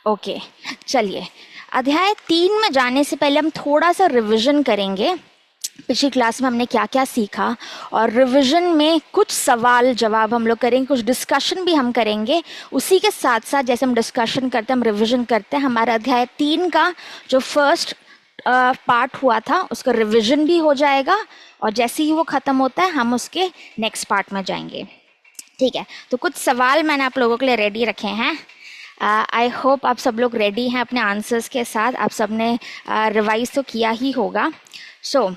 Okay, चलिए अध्याय 3 में जाने से पहले हम थोड़ा सा रिवीजन करेंगे। पिछली क्लास में हमने क्या क्या सीखा, और रिवीजन में कुछ सवाल जवाब हम लोग करेंगे, कुछ डिस्कशन भी हम करेंगे। उसी के साथ साथ जैसे हम डिस्कशन करते हैं हम रिवीजन करते हैं, हमारा अध्याय 3 का जो फर्स्ट पार्ट हुआ था उसका रिवीजन भी हो जाएगा, और जैसे ही वो ख़त्म होता है हम उसके नेक्स्ट पार्ट में जाएंगे। ठीक है, तो कुछ सवाल मैंने आप लोगों के लिए रेडी रखे हैं। आई होप आप सब लोग रेडी हैं अपने आंसर्स के साथ। आप सब ने रिवाइज तो किया ही होगा। सो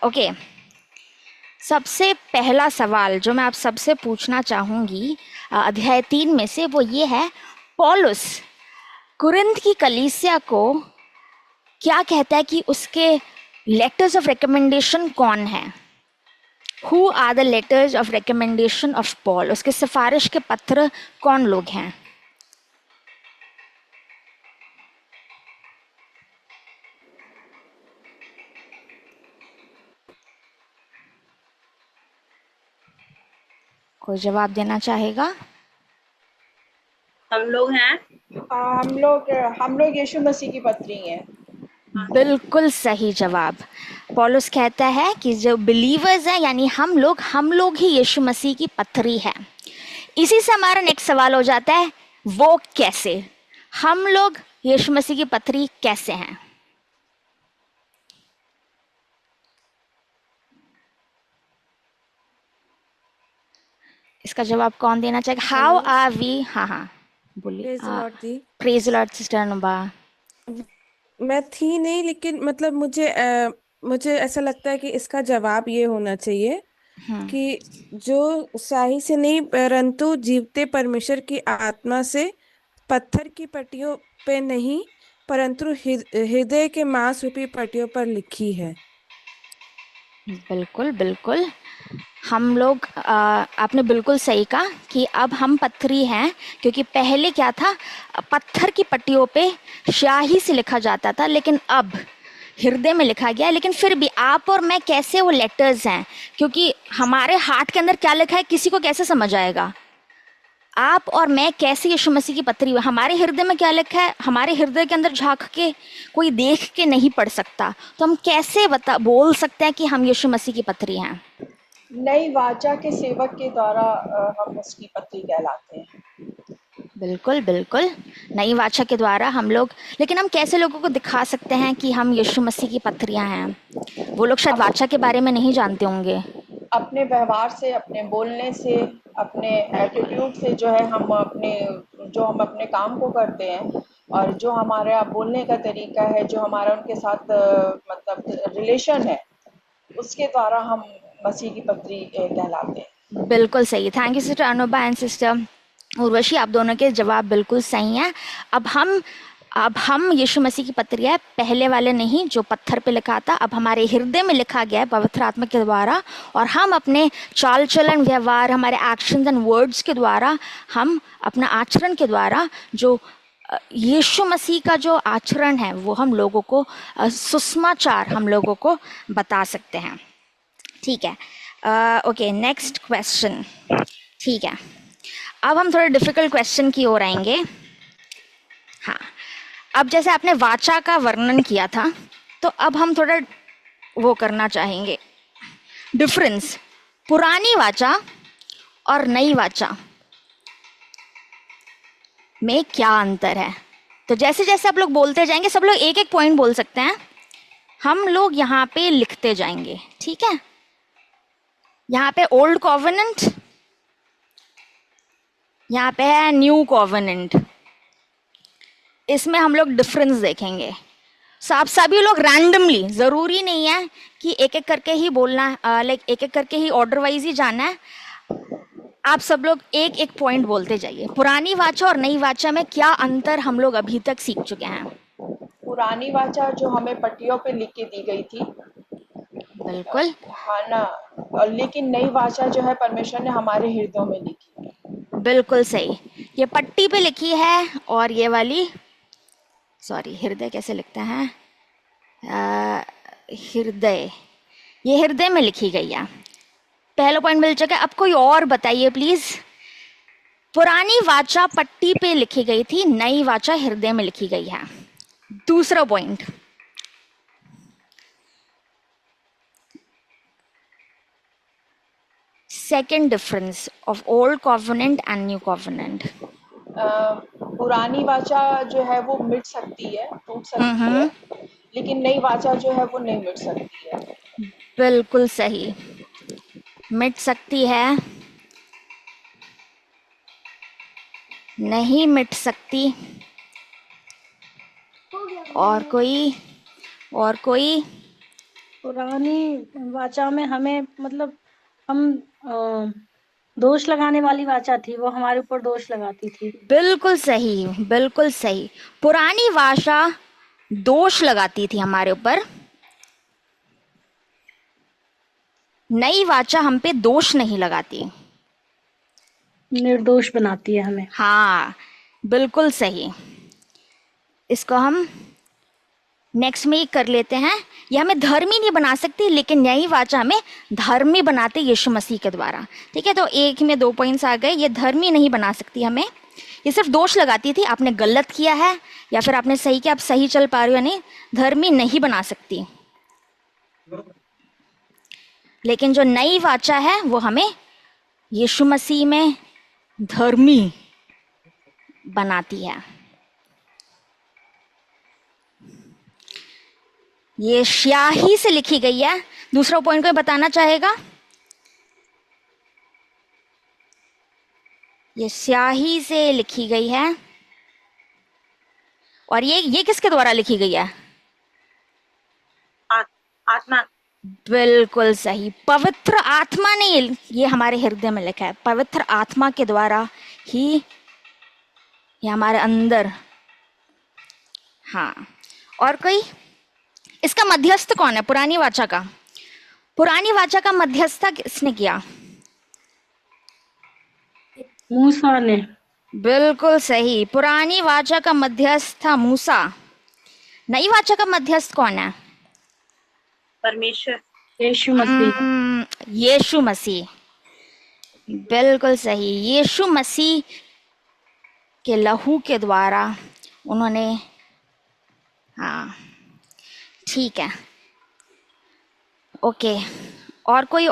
ओके, सबसे पहला सवाल जो मैं आप सबसे पूछना चाहूँगी अध्याय 3 में से, वो ये है, पौलुस कुरिन्थ की कलीसिया को क्या कहता है कि उसके लेटर्स ऑफ रिकमेंडेशन कौन है? Who are the letters of recommendation of Paul? उसके सिफारिश के पत्र कौन लोग हैं? कोई जवाब देना चाहेगा? हम लोग हैं। हम लोग यीशु मसीह की पत्री हैं। बिल्कुल सही जवाब। पौलुस कहता है कि जो बिलीवर्स हैं यानी हम लोग ही यीशु मसीह की पत्री है। इसी से हमारा नेक्स्ट सवाल हो जाता है, वो कैसे? हम लोग यीशु मसीह की पत्री कैसे हैं? इसका जवाब कौन देना चाहेगा? How are we? हाँ हाँ बोलिए। Praise the Lord ji. Praise the Lord sister Anuba. मैं थी नहीं, लेकिन मतलब मुझे ऐसा लगता है कि इसका जवाब ये होना चाहिए कि जो स्याही से नहीं परंतु जीवते परमेश्वर की आत्मा से पत्थर की पट्टियों पे नहीं परंतु हृदय के मांस रूपी पट्टियों पर लिखी है। बिल्कुल बिल्कुल, हम लोग आपने बिल्कुल सही कहा कि अब हम पत्थरी हैं, क्योंकि पहले क्या था, पत्थर की पट्टियों पे स्याही से लिखा जाता था, लेकिन अब हृदय में लिखा गया है। लेकिन फिर भी आप और मैं कैसे वो लेटर्स हैं, क्योंकि हमारे हार्ट के अंदर क्या लिखा है किसी को कैसे समझ आएगा? आप और मैं कैसे यीशु मसीह की पत्री हुए? हमारे हृदय में क्या लिखा है, हमारे हृदय के अंदर झांक के कोई देख के नहीं पढ़ सकता, तो हम कैसे बोल सकते हैं कि हम यीशु मसीह की पत्री हैं? नई वाचा के सेवक के द्वारा हम उसकी पत्री कहलाते हैं। बिल्कुल बिल्कुल, नई वाचा के द्वारा हम लोग, लेकिन हम कैसे लोगों को दिखा सकते हैं कि हम यीशु मसीह की पत्रियां हैं? वो लोग शायद वाचा के बारे में नहीं जानते होंगे। अपने व्यवहार से, अपने बोलने से, अपने एटीट्यूड से जो है हम अपने काम को करते हैं, और जो हमारा बोलने का तरीका है, जो हमारा उनके साथ मतलब रिलेशन है, उसके द्वारा हम मसीह की पत्री कहलाते हैं। बिल्कुल सही, thank you sister Anuba and sister Urvashi, आप दोनों के जवाब बिल्कुल सही हैं। अब हम यीशु मसीह की पत्री है, पहले वाले नहीं जो पत्थर पे लिखा था, अब हमारे हृदय में लिखा गया है पवित्र आत्मा के द्वारा, और हम अपने चाल चलन व्यवहार, हमारे एक्शंस एंड वर्ड्स के द्वारा, हम अपना आचरण के द्वारा जो यीशु मसीह का जो आचरण है वो हम लोगों को सुसमाचार हम लोगों को बता सकते हैं। ठीक है, ओके, नेक्स्ट क्वेश्चन। ठीक है, अब हम थोड़े डिफिकल्ट क्वेश्चन की ओर आएंगे। हाँ, अब जैसे आपने वाचा का वर्णन किया था, तो अब हम थोड़ा वो करना चाहेंगे, डिफरेंस पुरानी वाचा और नई वाचा में क्या अंतर है। तो जैसे जैसे आप लोग बोलते जाएंगे, सब लोग एक एक पॉइंट बोल सकते हैं, हम लोग यहाँ पे लिखते जाएंगे। ठीक है, यहाँ पे ओल्ड कॉवेनेंट, यहाँ पे है न्यू कॉवेनेंट, इसमें हम लोग डिफरेंस देखेंगे। आप सभी लोग रैंडमली, ज़रूरी नहीं है कि एक एक करके ही बोलना, लाइक एक एक करके ही ऑर्डर वाइज ही जाना है। आप सब लोग एक एक पॉइंट बोलते जाइए, पुरानी वाचा और नई वाचा में क्या अंतर हम लोग अभी तक सीख चुके हैं। पुरानी वाचा जो हमें पट्टियों पे लिख के दी गई थी, बिल्कुल, हाँ ना, और लेकिन नई वाचा जो है परमेश्वर ने हमारे हृदयों में लिखी। बिल्कुल सही, ये पट्टी पे लिखी है, और ये वाली, सॉरी हृदय कैसे लिखता है, हृदय, ये हृदय में लिखी गई है। पहला पॉइंट मिल चुका है। अब कोई और बताइए प्लीज, पुरानी वाचा पट्टी पे लिखी गई थी, नई वाचा हृदय में लिखी गई है। दूसरा point, second difference of old covenant and new covenant. पुरानी वाचा जो है वो मिट सकती है, टूट सकती है, लेकिन नई वाचा जो है वो नहीं मिट सकती है। बिल्कुल सही, मिट सकती है, नहीं मिट सकती। और कोई पुरानी वाचा में हमें मतलब हम दोष लगाने वाली वाचा थी, वो हमारे ऊपर दोष लगाती थी। बिल्कुल सही, बिल्कुल सही। पुरानी वाचा दोष लगाती थी हमारे ऊपर, नई वाचा हम पे दोष नहीं लगाती, निर्दोष बनाती है हमें। हाँ बिल्कुल सही। इसको हम नेक्स्ट में ही कर लेते हैं। ये हमें धर्मी नहीं बना सकती, लेकिन नई वाचा हमें धर्मी बनाते यीशु मसीह के द्वारा। ठीक है, तो एक में 2 पॉइंट्स आ गए। ये धर्मी नहीं बना सकती हमें, ये सिर्फ दोष लगाती थी, आपने गलत किया है या फिर आपने सही किया, आप सही चल पा रहे हो या नहीं, धर्मी नहीं बना सकती। लेकिन जो नई वाचा है वो हमें यीशु मसीह में धर्मी बनाती है। ये स्याही से लिखी गई है। दूसरा पॉइंट कोई बताना चाहेगा? ये स्याही से लिखी गई है। और ये किसके द्वारा लिखी गई है? आत्मा। बिल्कुल सही, पवित्र आत्मा ने ये हमारे हृदय में लिखा है। पवित्र आत्मा के द्वारा ही ये हमारे अंदर। हाँ, और कोई? इसका मध्यस्थ कौन है पुरानी वाचा का? पुरानी वाचा का मध्यस्थता किसने किया? मूसा ने। बिल्कुल सही, पुरानी वाचा का मध्यस्थ था मूसा। नई वाचा का मध्यस्थ कौन है? परमेश्वर, यीशु मसीह। यीशु मसीह, बिल्कुल सही। यीशु मसीह के लहू के द्वारा उन्होंने, हाँ ठीक है, ओके। और कोई?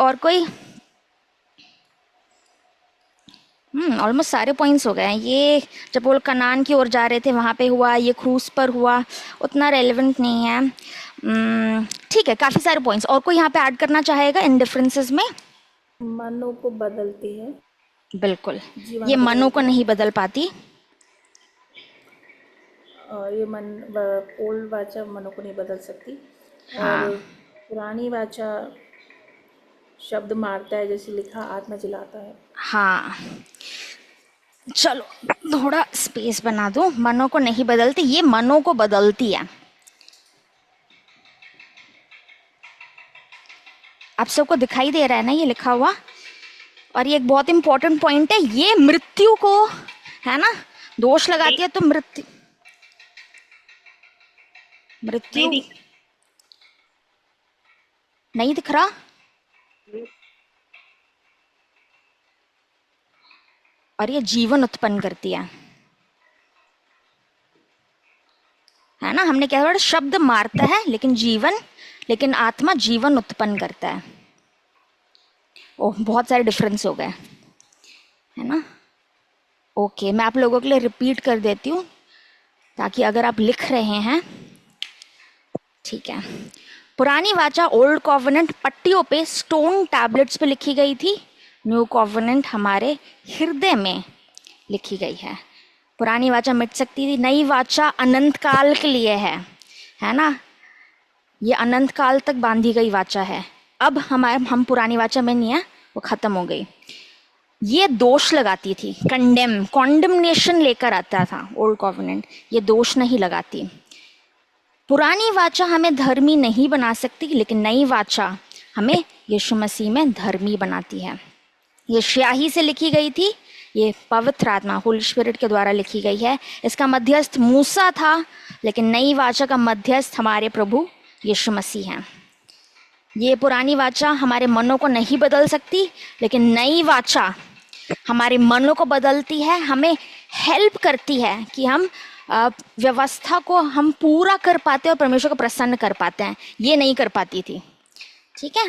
ऑलमोस्ट सारे पॉइंट्स हो गए हैं। ये जब वो कनान की ओर जा रहे थे वहाँ पे हुआ, ये क्रूस पर हुआ, उतना रेलेवेंट नहीं है। ठीक है, काफ़ी सारे पॉइंट्स। और कोई यहाँ पे ऐड करना चाहेगा इन डिफरेंसेस में? मनो को बदलती है। बिल्कुल, ये मनो को नहीं बदल पाती। ये ओल्ड वाचा मनो को नहीं बदल सकती। हाँ। और पुरानी वाचा शब्द मारता है, जैसे लिखा आत्मा जलाता है। हाँ, चलो थोड़ा स्पेस बना दो। मनो को नहीं बदलती, ये मनो को बदलती है। आप सबको दिखाई दे रहा है ना ये लिखा हुआ? और ये एक बहुत इंपॉर्टेंट पॉइंट है, ये मृत्यु को, है ना, दोष लगाती है। तो मृत्यु नहीं दिख रहा? और ये जीवन उत्पन्न करती है ना। हमने क्या बोला? शब्द मारता है लेकिन आत्मा जीवन उत्पन्न करता है। ओह, बहुत सारे डिफरेंस हो गए, है ना। ओके, मैं आप लोगों के लिए रिपीट कर देती हूँ ताकि अगर आप लिख रहे हैं, ठीक है। पुरानी वाचा ओल्ड कॉवेनेंट पट्टियों पे, स्टोन टैबलेट्स पे लिखी गई थी। न्यू कॉवेनेंट हमारे हृदय में लिखी गई है। पुरानी वाचा मिट सकती थी, नई वाचा अनंत काल के लिए है ना। ये अनंत काल तक बांधी गई वाचा है। अब हम पुरानी वाचा में नहीं है, वो खत्म हो गई। ये दोष लगाती थी, कॉन्डेमनेशन लेकर आता था ओल्ड कॉवेनेंट। ये दोष नहीं लगाती। पुरानी वाचा हमें धर्मी नहीं बना सकती, लेकिन नई वाचा हमें यीशु मसीह में धर्मी बनाती है। ये स्याही से लिखी गई थी, ये पवित्र आत्मा होली स्पिरिट के द्वारा लिखी गई है। इसका मध्यस्थ मूसा था, लेकिन नई वाचा का मध्यस्थ हमारे प्रभु यीशु मसीह हैं। ये पुरानी वाचा हमारे मनों को नहीं बदल सकती, लेकिन नई वाचा हमारे मनों को बदलती है, हमें हेल्प करती है कि हम व्यवस्था को हम पूरा कर पाते हैं और परमेश्वर को प्रसन्न कर पाते हैं। ये नहीं कर पाती थी। ठीक है,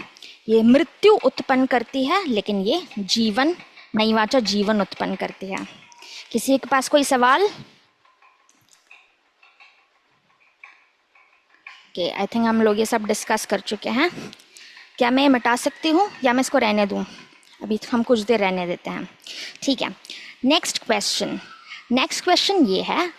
ये मृत्यु उत्पन्न करती है, लेकिन ये जीवन, नई वाचा जीवन उत्पन्न करती है। किसी के पास कोई सवाल? ओके, आई थिंक हम लोग ये सब डिस्कस कर चुके हैं। क्या मैं ये मिटा सकती हूँ या मैं इसको रहने दूँ? अभी हम कुछ देर रहने देते हैं। ठीक है, नेक्स्ट क्वेश्चन ये है,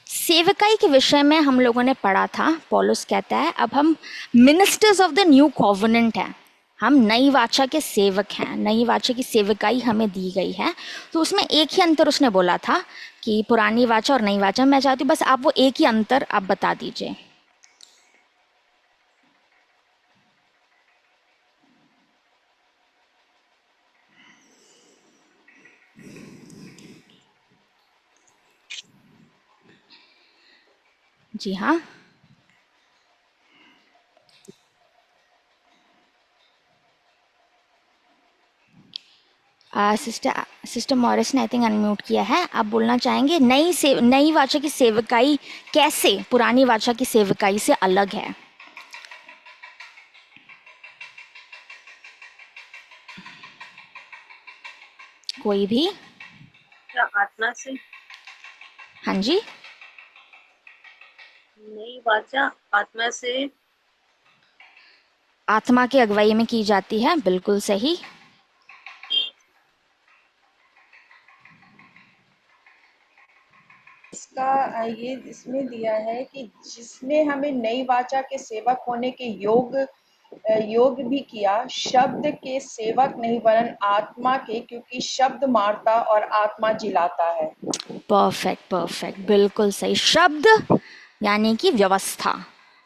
सेवकाई के विषय में हम लोगों ने पढ़ा था। पौलुस कहता है अब हम ministers of the new covenant हैं, हम नई वाचा के सेवक हैं, नई वाचा की सेवकाई हमें दी गई है। तो उसमें एक ही अंतर उसने बोला था कि पुरानी वाचा और नई वाचा। मैं चाहती हूँ बस आप वो एक ही अंतर आप बता दीजिए। जी हाँ, सिस्टर मॉरिस ने आई थिंक अनम्यूट किया है। आप बोलना चाहेंगे नई वाचा की सेवकाई कैसे पुरानी वाचा की सेवकाई से अलग है? कोई भी? आत्मा से। हाँ जी, नई वाचा आत्मा से, आत्मा की अगुवाई में की जाती है। बिल्कुल सही। इसका ये इसमें दिया है कि जिसने हमें नई वाचा के सेवक होने के योग भी किया, शब्द के सेवक नहीं वरन आत्मा के, क्योंकि शब्द मारता और आत्मा जिलाता है। परफेक्ट, बिल्कुल सही। शब्द यानी कि व्यवस्था।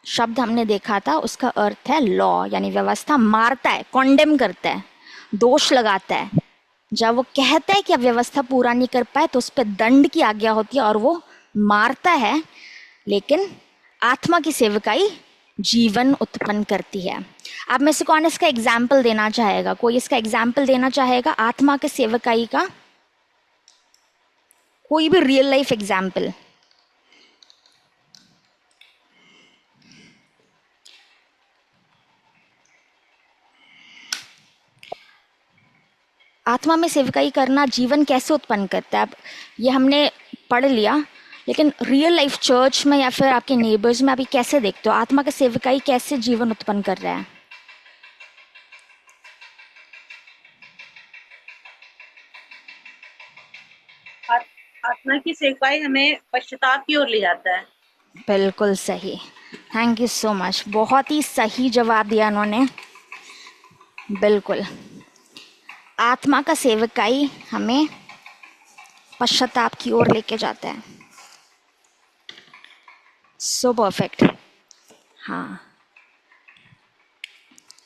शब्द हमने देखा था, उसका अर्थ है लॉ, यानी व्यवस्था। मारता है, कॉन्डेम करता है, दोष लगाता है। जब वो कहता है कि अब व्यवस्था पूरा नहीं कर पाए तो उस पर दंड की आज्ञा होती है और वो मारता है। लेकिन आत्मा की सेवकाई जीवन उत्पन्न करती है। आप में से कौन इसका एग्जाम्पल देना चाहेगा? कोई इसका एग्जाम्पल देना चाहेगा आत्मा के सेवकाई का? कोई भी रियल लाइफ एग्जाम्पल? आत्मा में सेवकाई करना जीवन कैसे उत्पन्न करता है? अब ये हमने पढ़ लिया, लेकिन रियल लाइफ चर्च में या फिर आपके नेबर्स में आप ये कैसे देखते हो? आत्मा का सेवकाई कैसे जीवन उत्पन्न कर रहा है? आत्मा की सेवकाई हमें पश्चाताप की ओर ले जाता है। बिल्कुल सही, थैंक यू सो मच। बहुत ही सही जवाब दिया उन्होंने। बिल्कुल, आत्मा का सेवकाई हमें पश्चाताप की ओर लेके जाता है। So perfect. हाँ,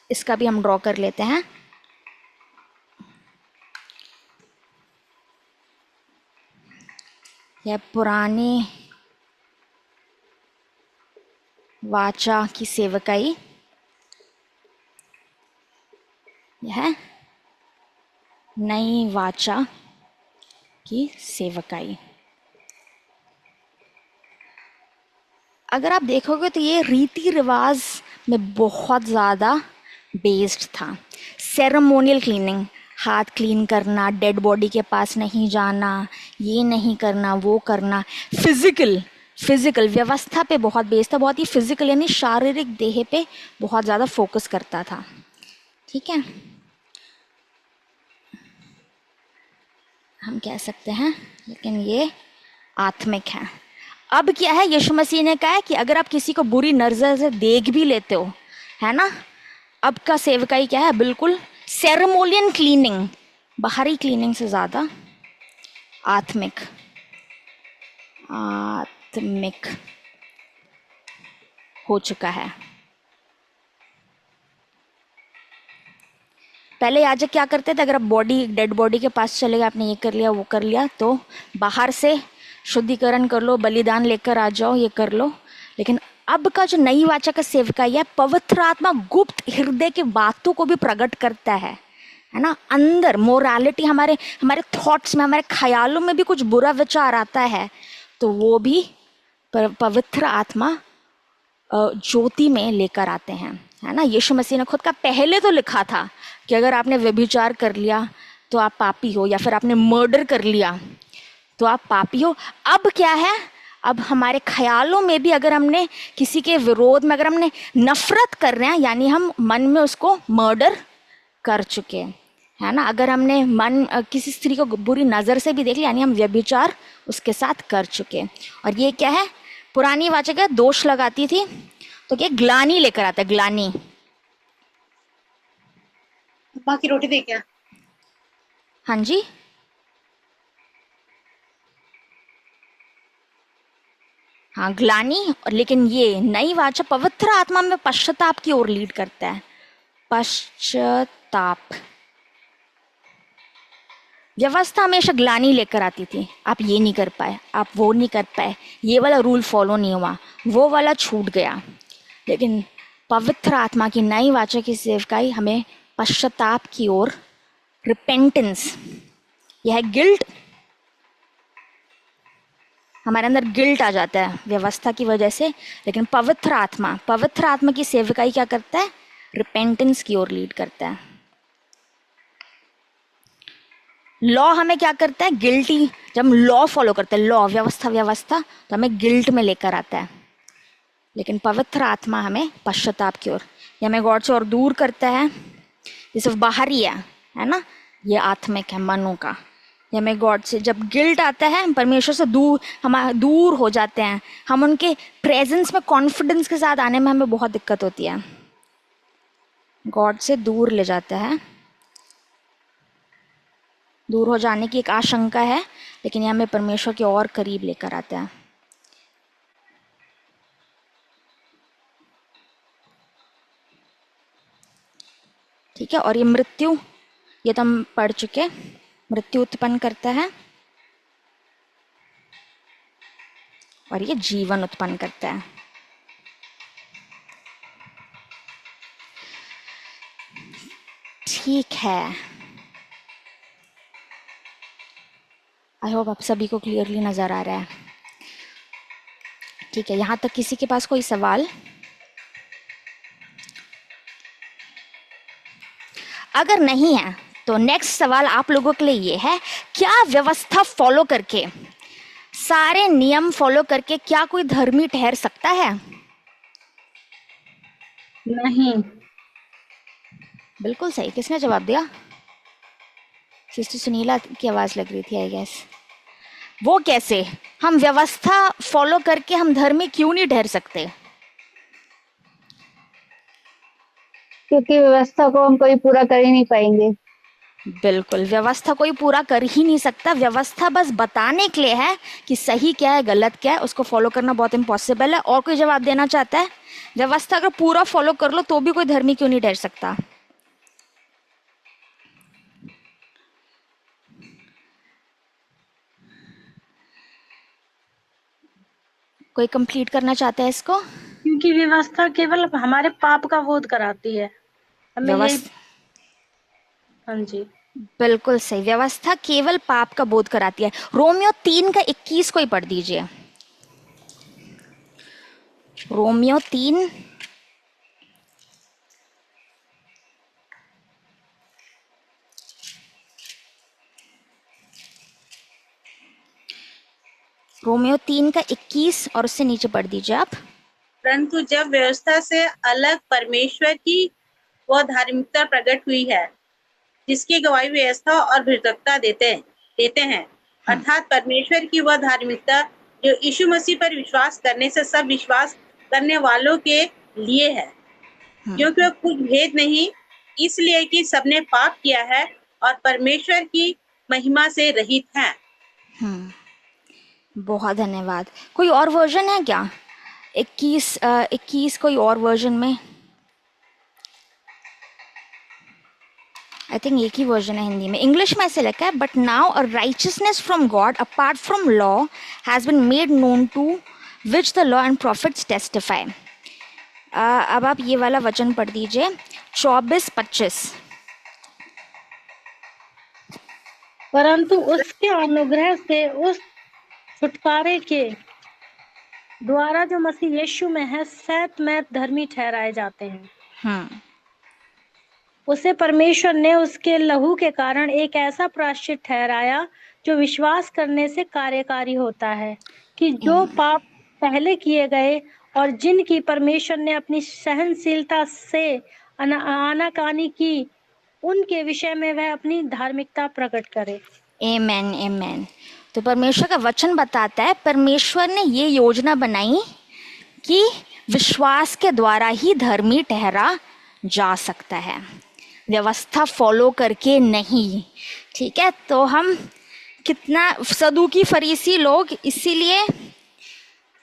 इसका भी हम ड्रॉ कर लेते हैं। यह पुरानी वाचा की सेवकाई, यह नई वाचा की सेवकाई। अगर आप देखोगे तो ये रीति रिवाज में बहुत ज़्यादा बेस्ड था। सेरेमोनियल क्लीनिंग, हाथ क्लीन करना, डेड बॉडी के पास नहीं जाना, ये नहीं करना, वो करना। फिजिकल व्यवस्था पे बहुत बेस्ड था, बहुत ही फिजिकल यानी शारीरिक देह पे बहुत ज़्यादा फोकस करता था। ठीक है, हम कह सकते हैं, लेकिन ये आत्मिक है। अब क्या है, यीशु मसीह ने कहा है कि अगर आप किसी को बुरी नजर से देख भी लेते हो, है ना, अब का सेवकाई क्या है? बिल्कुल सेरेमोनियल क्लीनिंग, बाहरी क्लीनिंग से ज़्यादा आत्मिक हो चुका है। पहले याजक क्या करते थे? अगर आप डेड बॉडी के पास चले गए, आपने ये कर लिया, वो कर लिया, तो बाहर से शुद्धिकरण कर लो, बलिदान लेकर आ जाओ, ये कर लो। लेकिन अब का जो नई वाचा का सेवकाई है, पवित्र आत्मा गुप्त हृदय की बातों को भी प्रकट करता है है ना, अंदर मोरालिटी, हमारे हमारे थॉट्स में, हमारे ख्यालों में भी कुछ बुरा विचार आता है, तो वो भी पवित्र आत्मा ज्योति में लेकर आते हैं, है ना। यीशु मसीह ने खुद का पहले तो लिखा था कि अगर आपने व्यभिचार कर लिया तो आप पापी हो, या फिर आपने मर्डर कर लिया तो आप पापी हो। अब क्या है, अब हमारे ख्यालों में भी अगर हमने किसी के विरोध में, अगर हमने नफरत कर रहे हैं, यानी हम मन में उसको मर्डर कर चुके हैं, है ना। अगर हमने किसी स्त्री को बुरी नज़र से भी देख लिया, यानी हम व्यभिचार उसके साथ कर चुके हैं। और ये क्या है, पुरानी वाचा क्या दोष लगाती थी, तो क्या ग्लानी लेकर आता है, ग्लानी। माँ की रोटी दे क्या? हाँ जी, हाँ ग्लानी। और लेकिन ये नई वाचा पवित्र आत्मा में पश्चाताप की ओर लीड करता है, पश्चाताप। व्यवस्था हमेशा ग्लानी लेकर आती थी, आप ये नहीं कर पाए, आप वो नहीं कर पाए, ये वाला रूल फॉलो नहीं हुआ, वो वाला छूट गया। लेकिन पवित्र आत्मा की नई वाचा की सेवकाई हमें पश्चाताप की ओर, रिपेंटेंस, यह है गिल्ट, हमारे अंदर गिल्ट आ जाता है व्यवस्था की वजह से। लेकिन पवित्र आत्मा की सेवकाई क्या करता है, रिपेंटेंस की ओर लीड करता है। लॉ हमें क्या करता है, गिल्टी। जब हम लॉ फॉलो करते हैं, लॉ व्यवस्था, तो हमें गिल्ट में लेकर आता है। लेकिन पवित्र आत्मा हमें पश्चाताप की ओर, ये हमें गॉड से और दूर करता है। ये सिर्फ बाहरी है ना, ये आत्मिक है, मनो का। ये हमें गॉड से, जब गिल्ट आता है, हम परमेश्वर से दूर हो जाते हैं, हम उनके प्रेजेंस में कॉन्फिडेंस के साथ आने में हमें बहुत दिक्कत होती है, गॉड से दूर ले जाता है। दूर हो जाने की एक आशंका है, लेकिन ये हमें परमेश्वर के और करीब लेकर आता है। ठीक है। और ये मृत्यु, ये तो हम पढ़ चुके, मृत्यु उत्पन्न करता है और ये जीवन उत्पन्न करता है। ठीक है, आई होप आप सभी को क्लियरली नजर आ रहा है। ठीक है, यहाँ तक किसी के पास कोई सवाल? अगर नहीं है तो नेक्स्ट सवाल आप लोगों के लिए ये है, क्या व्यवस्था फॉलो करके, सारे नियम फॉलो करके क्या कोई धर्मी ठहर सकता है? नहीं। बिल्कुल सही। किसने जवाब दिया? सिस्टर सुनीला की आवाज लग रही थी, आई गेस। वो कैसे, हम व्यवस्था फॉलो करके हम धर्मी क्यों नहीं ठहर सकते? क्योंकि व्यवस्था को हम कभी पूरा कर ही नहीं पाएंगे। बिल्कुल, व्यवस्था कोई पूरा कर ही नहीं सकता। व्यवस्था बस बताने के लिए है कि सही क्या है, गलत क्या है, उसको फॉलो करना बहुत इम्पॉसिबल है। और कोई जवाब देना चाहता है? व्यवस्था अगर पूरा फॉलो कर लो तो भी कोई धर्मी क्यों नहीं ठहर सकता? कोई कंप्लीट करना चाहता है इसको? क्योंकि व्यवस्था केवल हमारे पाप का बोध कराती है हमें, यही। हाँ जी, बिल्कुल सही, व्यवस्था केवल पाप का बोध कराती है। रोमियो 3:21 को ही पढ़ दीजिए। रोमियो 3 रोमियो 3:21 और उससे नीचे पढ़ दीजिए आप। परंतु जब व्यवस्था से अलग परमेश्वर की वह धार्मिकता प्रकट हुई है, जिसकी गवाही व्यवस्था और भृतकता देते हैं, अर्थात परमेश्वर की वह धार्मिकता जो यीशु मसीह पर विश्वास करने से सब विश्वास करने वालों के लिए है, क्योंकि वह कुछ भेद नहीं, इसलिए कि सबने पाप किया है और परमेश्वर की महिमा से रहित हैं। बहुत धन्यवाद। कोई और वर्जन है क्या? 21 कोई और वर्जन में? आई थिंक एक ही वर्जन है हिंदी में। इंग्लिश में ऐसे लिखा है, but now a righteousness from God apart from law has been made known to which the law and prophets testify. अब आप ये वाला वचन पढ़ दीजिए, 24-25। परंतु उसके अनुग्रह से उस छुटकारे के द्वारा जो मसीह यीशु में है सतमय धर्मी ठहराए जाते हैं। हम्म उसे परमेश्वर ने उसके लहू के कारण एक ऐसा प्रायश्चित ठहराया जो विश्वास करने से कार्यकारी होता है, कि जो पाप पहले किए गए और जिनकी परमेश्वर ने अपनी सहनशीलता से आनाकानी की, उनके विषय में वह अपनी धार्मिकता प्रकट करे। आमेन आमेन। तो परमेश्वर का वचन बताता है परमेश्वर ने ये योजना बनाई कि विश्वास के द्वारा ही धर्मी ठहरा जा सकता है, व्यवस्था फॉलो करके नहीं। ठीक है, तो हम कितना सदूकी फरीसी लोग इसीलिए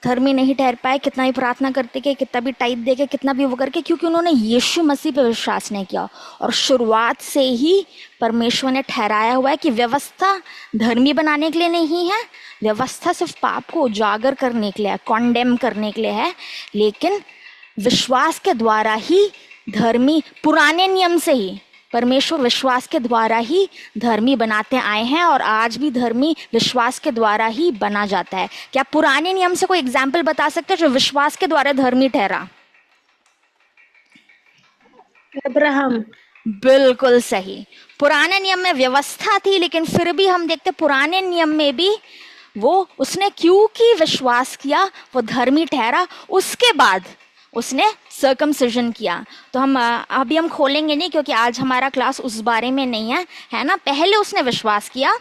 धर्मी नहीं ठहर पाए, कितना भी प्रार्थना करते के, कितना भी टाइप दे के, कितना भी वो करके, क्योंकि उन्होंने यीशु मसीह पर विश्वास नहीं किया। और शुरुआत से ही परमेश्वर ने ठहराया हुआ है कि व्यवस्था धर्मी बनाने के लिए नहीं है, व्यवस्था सिर्फ पाप को उजागर करने के लिए है, कॉन्डेम करने के लिए है। लेकिन विश्वास के द्वारा ही धर्मी, पुराने नियम से ही परमेश्वर विश्वास के द्वारा ही धर्मी बनाते आए हैं, और आज भी धर्मी विश्वास के द्वारा ही बना जाता है। क्या पुराने नियम से कोई एग्जाम्पल बता सकते हैं जो विश्वास के द्वारा धर्मी ठहरा? अब्राहम। बिल्कुल सही। पुराने नियम में व्यवस्था थी, लेकिन फिर भी हम देखते पुराने नियम में भी वो, उसने क्योंकि विश्वास किया वो धर्मी ठहरा। उसके बाद उसने सर्कमसिजन किया। तो हम अभी हम खोलेंगे नहीं, क्योंकि आज हमारा क्लास उस बारे में नहीं है, है ना। पहले उसने विश्वास किया,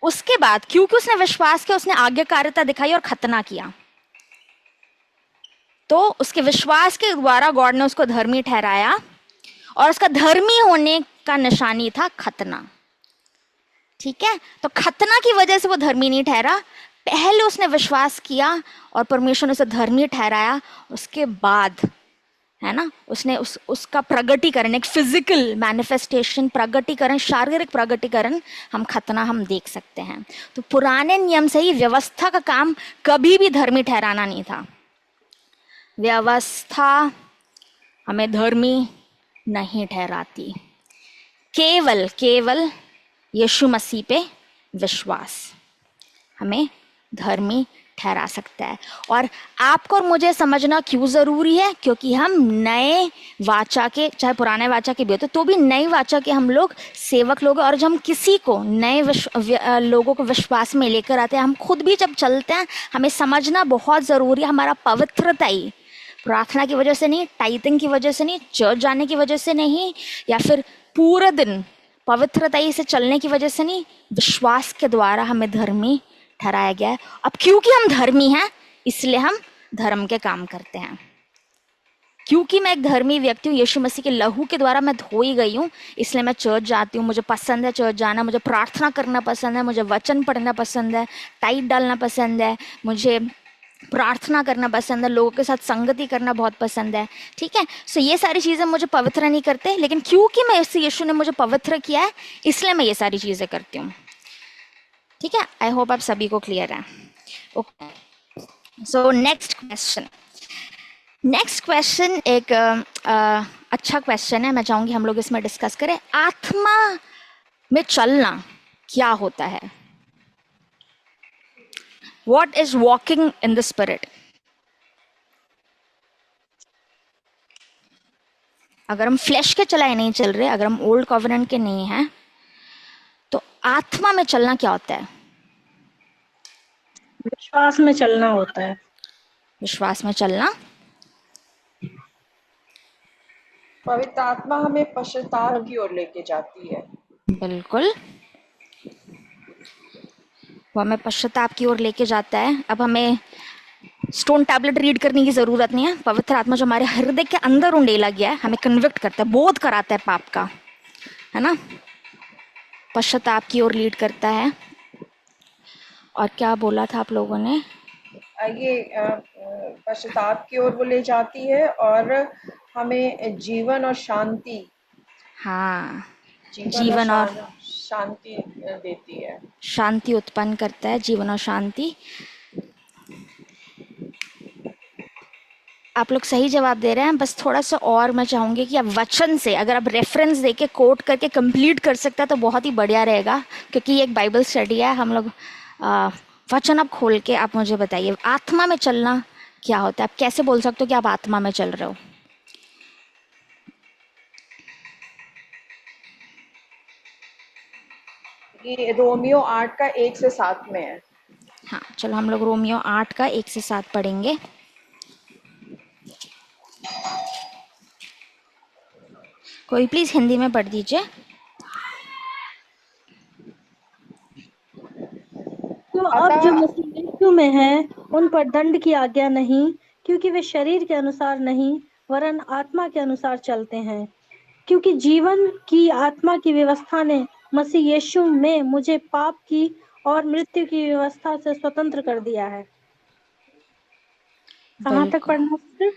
उसके बाद क्योंकि उसने विश्वास किया उसने आज्ञाकारिता दिखाई और खतना किया। तो उसके विश्वास के द्वारा गॉड ने उसको धर्मी ठहराया, और उसका धर्मी होने का निशानी था खतना। ठीक है, तो खतना की वजह से वो धर्मी नहीं ठहरा, पहले उसने विश्वास किया और परमेश्वर ने उसे धर्मी ठहराया। उसके बाद, है ना, उसने उसका प्रगटीकरण, एक फिजिकल मैनिफेस्टेशन, प्रगटीकरण, शारीरिक प्रगटीकरण हम खतना हम देख सकते हैं। तो पुराने नियम से ही व्यवस्था का काम कभी भी धर्मी ठहराना नहीं था। व्यवस्था हमें धर्मी नहीं ठहराती, केवल यीशु मसीह पे विश्वास हमें धर्मी ठहरा सकता है। और आपको और मुझे समझना क्यों ज़रूरी है, क्योंकि हम नए वाचा के, चाहे पुराने वाचा के भी होते तो भी नई वाचा के हम लोग सेवक लोग हैं। और जब हम किसी को नए लोगों को विश्वास में लेकर आते हैं, हम खुद भी जब चलते हैं, हमें समझना बहुत ज़रूरी है हमारा पवित्रता ही प्रार्थना की वजह से नहीं, टाइथिंग की वजह से नहीं, चर्च जाने की वजह से नहीं, या फिर पूरे दिन पवित्रता से चलने की वजह से नहीं, विश्वास के द्वारा हमें धर्मी ठहराया गया है। अब क्योंकि हम धर्मी हैं इसलिए हम धर्म के काम करते हैं। क्योंकि मैं एक धर्मी व्यक्ति हूँ, यीशु मसीह के लहू के द्वारा मैं धोई गई हूँ, इसलिए मैं चर्च जाती हूँ। मुझे पसंद है चर्च जाना, मुझे प्रार्थना करना पसंद है, मुझे वचन पढ़ना पसंद है, टाइट डालना पसंद है, मुझे प्रार्थना करना पसंद है, लोगों के साथ संगति करना बहुत पसंद है। ठीक है, सो ये सारी चीज़ें मुझे पवित्र नहीं करते, लेकिन क्योंकि मैं यीशु ने मुझे पवित्र किया है इसलिए मैं ये सारी चीज़ें करती हूँ। ठीक है, आई होप आप सभी को क्लियर है। ओके, सो नेक्स्ट क्वेश्चन एक अच्छा क्वेश्चन है, मैं चाहूँगी हम लोग इसमें डिस्कस करें। आत्मा में चलना क्या होता है? What is walking in the spirit? अगर हम फ्लैश के चलाए नहीं चल रहे, अगर हम ओल्ड कॉवेनेंट के नहीं हैं, तो आत्मा में चलना क्या होता है? विश्वास में चलना होता है। विश्वास में चलना, पवित्र आत्मा हमें पश्चाताप की ओर लेके जाती है। बिल्कुल, वो हमें पश्चाताप की ओर लेके जाता है। अब हमें स्टोन टैबलेट रीड करने की ज़रूरत नहीं है। पवित्र आत्मा जो हमारे हृदय के अंदर उंडेला गया है, हमें कन्विक्ट करता है, बोध कराता है पाप का, है ना, पश्चाताप की ओर लीड करता है। और क्या बोला था आप लोगों ने? ये पश्चाताप की ओर वो ले जाती है और हमें जीवन और शांति, हाँ, जीवन और शांति देती है, शांति उत्पन्न करता है, जीवन और शांति। आप लोग सही जवाब दे रहे हैं। बस थोड़ा सा और मैं चाहूँगी कि आप वचन से अगर आप रेफरेंस दे के कोट करके कंप्लीट कर सकता तो बहुत ही बढ़िया रहेगा, क्योंकि ये एक बाइबल स्टडी है। हम लोग वचन आप खोल के आप मुझे बताइए, आत्मा में चलना क्या होता है? आप कैसे बोल सकते हो कि आप आत्मा में चल रहे हो? ये रोमियो 8 का 1 से 7 में है। हाँ, चलो हम लोग रोमियो 8 का 1 से 7 पढ़ेंगे। कोई प्लीज हिंदी में पढ़ दीजिए। तो अब जो मसीह यीशु में है उन पर दंड की आज्ञा नहीं, क्योंकि वे शरीर के अनुसार नहीं वरन आत्मा के अनुसार चलते हैं। क्योंकि जीवन की आत्मा की व्यवस्था ने मसीह यीशु में मुझे पाप की और मृत्यु की व्यवस्था से स्वतंत्र कर दिया है। कहाँ तक पढ़ना है?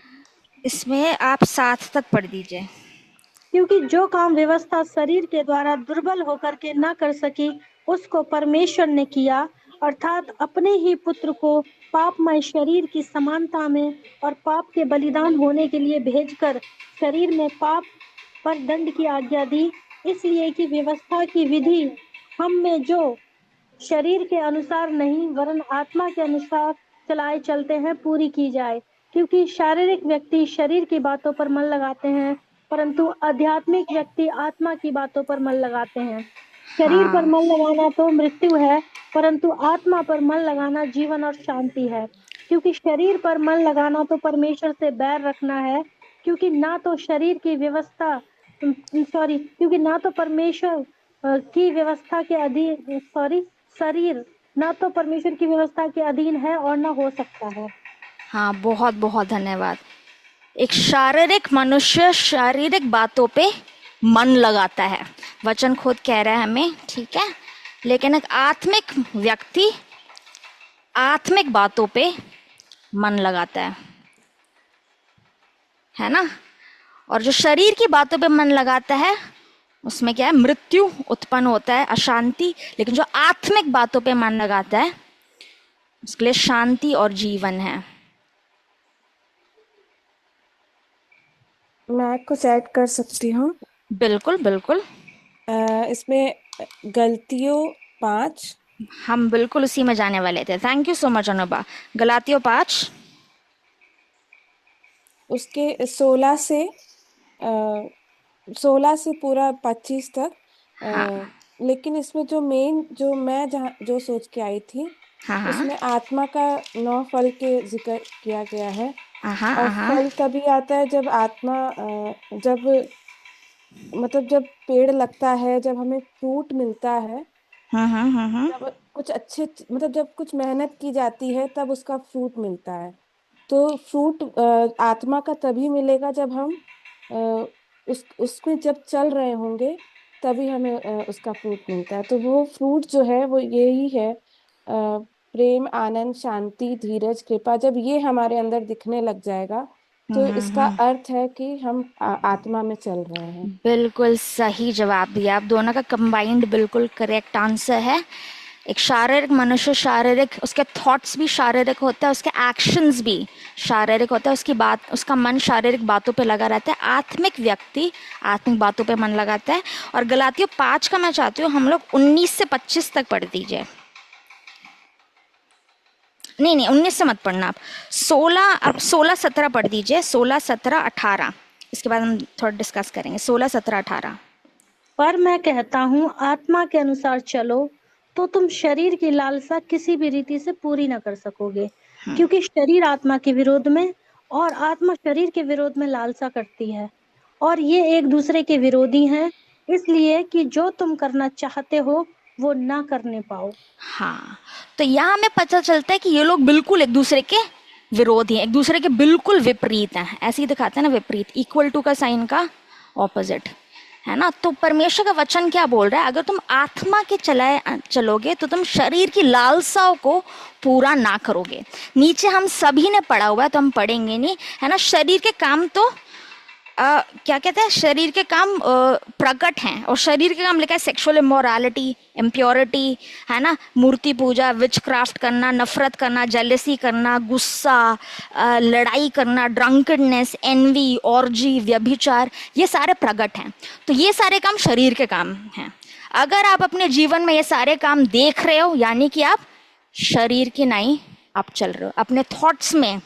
इसमें आप 7 तक पढ़ दीजिए। क्योंकि जो काम व्यवस्था शरीर के द्वारा दुर्बल होकर के न कर सकी, उसको परमेश्वर ने किया, अर्थात अपने ही पुत्र को पापमय शरीर की समानता में और पाप के बलिदान होने के लिए भेजकर शरीर में पाप पर दंड की आज्ञा दी, इसलिए कि व्यवस्था की विधि हम में जो शरीर के अनुसार नहीं वरन आत्मा के अनुसार चलाए चलते हैं पूरी की जाए। क्योंकि शारीरिक व्यक्ति शरीर की बातों पर मन लगाते हैं, परंतु आध्यात्मिक व्यक्ति आत्मा की बातों पर मन लगाते हैं। शरीर पर मन लगाना तो मृत्यु है, परंतु आत्मा पर मन लगाना जीवन और शांति है। क्योंकि शरीर पर मन लगाना तो परमेश्वर से बैर रखना है, क्योंकि ना तो शरीर की व्यवस्था क्योंकि ना तो परमेश्वर की व्यवस्था के अधीन शरीर ना तो परमेश्वर की व्यवस्था के अधीन है और ना हो सकता है। हाँ, बहुत बहुत धन्यवाद। एक शारीरिक मनुष्य शारीरिक बातों पे मन लगाता है, वचन खुद कह रहा है हमें, ठीक है। लेकिन एक आत्मिक व्यक्ति आत्मिक बातों पे मन लगाता है ना। और जो शरीर की बातों पे मन लगाता है उसमें क्या है? मृत्यु उत्पन्न होता है, अशांति। लेकिन जो आत्मिक बातों पे मन लगाता है उसके लिए शांति और जीवन है। मैं कुछ ऐड कर सकती हूँ? बिल्कुल बिल्कुल। इसमें गलतियों 5, हम बिल्कुल उसी में जाने वाले थे। Thank you so much Anuba. गलातियों 5 उसके 16 से पूरा 25 तक। लेकिन इसमें जो मेन जो मैं जो सोच के आई थी, उसमें आत्मा का 9 फल के जिक्र किया गया है। और फल तभी आता है जब आत्मा जब पेड़ लगता है, जब हमें फ्रूट मिलता है, जब कुछ अच्छे जब कुछ मेहनत की जाती है तब उसका फ्रूट मिलता है। तो फ्रूट आत्मा का तभी मिलेगा जब हम उसमें जब चल रहे होंगे, तभी हमें उसका फ्रूट मिलता है। तो वो फ्रूट जो है वो यही है, प्रेम, आनंद, शांति, धीरज, कृपा। जब ये हमारे अंदर दिखने लग जाएगा तो इसका अर्थ है कि हम आत्मा में चल रहे हैं। बिल्कुल सही जवाब दिया आप दोनों का, कंबाइंड बिल्कुल करेक्ट आंसर है। एक शारीरिक मनुष्य शारीरिक, उसके थॉट्स भी शारीरिक होता है, उसके एक्शंस भी शारीरिक होता है, उसका मन शारीरिक बातों पे लगा रहता है। आत्मिक व्यक्ति आत्मिक बातों पे मन लगाता है। और गलातियों 5 का मैं चाहती हूँ हम लोग 19 से 25 तक पढ़ दीजिए। नहीं 19 से मत पढ़ना, आप 16-17 पढ़ दीजिए। 16-17-18 इसके बाद हम थोड़ा डिस्कस करेंगे। 16-17-18 पर मैं कहता हूँ आत्मा के अनुसार चलो तो तुम शरीर की लालसा किसी भी रीति से पूरी न कर सकोगे। क्योंकि शरीर आत्मा के विरोध में और आत्मा शरीर के विरोध में लालसा करती है, और ये एक दूसरे के विरोधी हैं, इसलिए कि जो तुम करना चाहते हो वो ना करने पाओ। हाँ, तो यहाँ हमें पता चलता है कि ये लोग बिल्कुल एक दूसरे के विरोधी हैं, एक दूसरे के बिल्कुल विपरीत हैं। ऐसे ही दिखाते हैं ना, विपरीत, इक्वल टू का साइन का ऑपोजिट है ना। तो परमेश्वर का वचन क्या बोल रहा है? अगर तुम आत्मा के चलोगे तो तुम शरीर की लालसाओं को पूरा ना करोगे। नीचे हम सभी ने पढ़ा हुआ है तो हम पढ़ेंगे नहीं, है ना। शरीर के काम तो क्या कहते हैं, शरीर के काम प्रकट हैं, और शरीर के काम लिखा है सेक्सुअल इमोरालिटी, इम्प्योरिटी, है ना, मूर्ति पूजा, विचक्राफ्ट करना, नफरत करना, जेलसी करना, गुस्सा, लड़ाई करना, ड्रंकनेस, एनवी, ऑर्जी, व्यभिचार, ये सारे प्रकट हैं। तो ये सारे काम शरीर के काम हैं। अगर आप अपने जीवन में ये सारे काम देख रहे हो, यानी कि आप शरीर की नहीं आप चल रहे हो। अपने थॉट्स में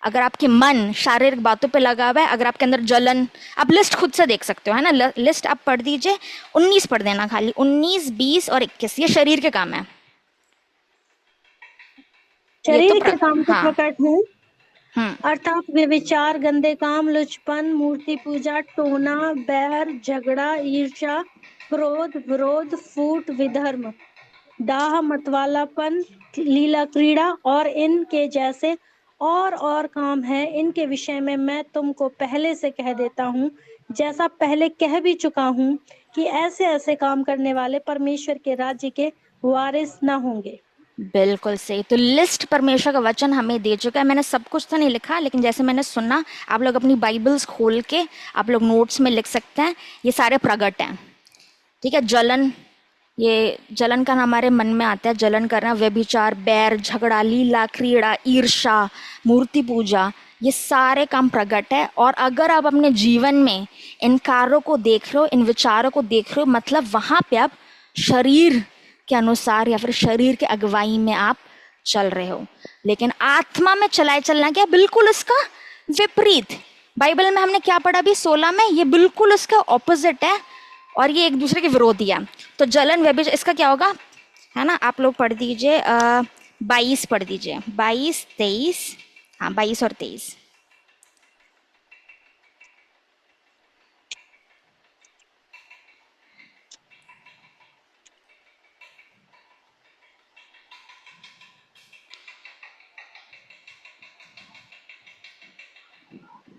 अगर आपके मन शारीरिक बातों पे लगा हुआ है, अगर आपके अंदर जलन, आप लिस्ट खुद से देख सकते हो, है ना, लिस्ट आप पढ़ दीजिए, 19 पढ़ देना खाली, 19, 20 और 21, ये शरीर के काम है। शरीर के काम तो हाँ। प्रकट है, अर्थात वे विचार, गंदे काम, लुचपन, मूर्ति पूजा, टोना, बैर, झगड़ा, ईर्ष्या, क्रोध, विरोध, फूट, विधर्म, डाह, मतवालापन, लीला क्रीड़ा और इनके जैसे और काम है। इनके विषय में मैं तुमको पहले से कह देता हूँ, जैसा पहले कह भी चुका हूँ, कि ऐसे ऐसे काम करने वाले परमेश्वर के राज्य के वारिस न होंगे। बिल्कुल सही। तो लिस्ट परमेश्वर का वचन हमें दे चुका है। मैंने सब कुछ तो नहीं लिखा, लेकिन जैसे मैंने सुना, आप लोग अपनी बाइबल्स खोल के आप लोग नोट्स में लिख सकते हैं। ये सारे प्रगट हैं, ठीक है। जलन, ये जलन का हमारे मन में आता है, जलन करना, व्यभिचार, बैर, झगड़ा, लीला क्रीड़ा, ईर्ष्या, मूर्ति पूजा, ये सारे काम प्रकट है। और अगर आप अपने जीवन में इन कार्यों को देख रहे हो, इन विचारों को देख रहे हो, मतलब वहाँ पे आप शरीर के अनुसार या फिर शरीर के अगुवाई में आप चल रहे हो। लेकिन आत्मा में चलाए चलना क्या, बिल्कुल इसका विपरीत। बाइबल में हमने क्या पढ़ा अभी 16 में, ये बिल्कुल इसका ऑपोजिट है, और ये एक दूसरे के विरोधी है। तो जलन, व्यभिचार, इसका क्या होगा, है ना, आप लोग पढ़ दीजिए, 22 पढ़ दीजिए, 22, 23, हाँ 22 और 23।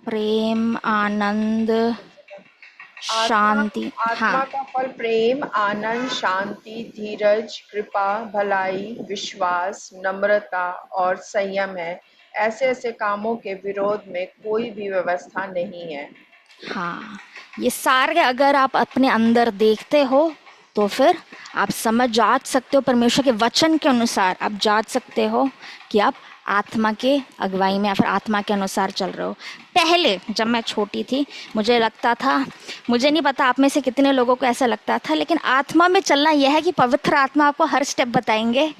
प्रेम, आनंद, शांति, आत्मा हाँ का फल प्रेम, आनंद, शांति, धीरज, कृपा, भलाई, विश्वास, नम्रता और संयम है। ऐसे ऐसे कामों के विरोध में कोई भी व्यवस्था नहीं है। हाँ, ये सारे अगर आप अपने अंदर देखते हो तो फिर आप समझ जांच सकते हो, परमेश्वर के वचन के अनुसार आप जांच सकते हो कि आप आत्मा के अगुवाई में या फिर आत्मा के अनुसार चल रहे हो। पहले जब मैं छोटी थी मुझे लगता था, मुझे नहीं पता आप में से कितने लोगों को ऐसा लगता था, लेकिन आत्मा में चलना यह है कि पवित्र आत्मा आपको हर स्टेप बताएंगे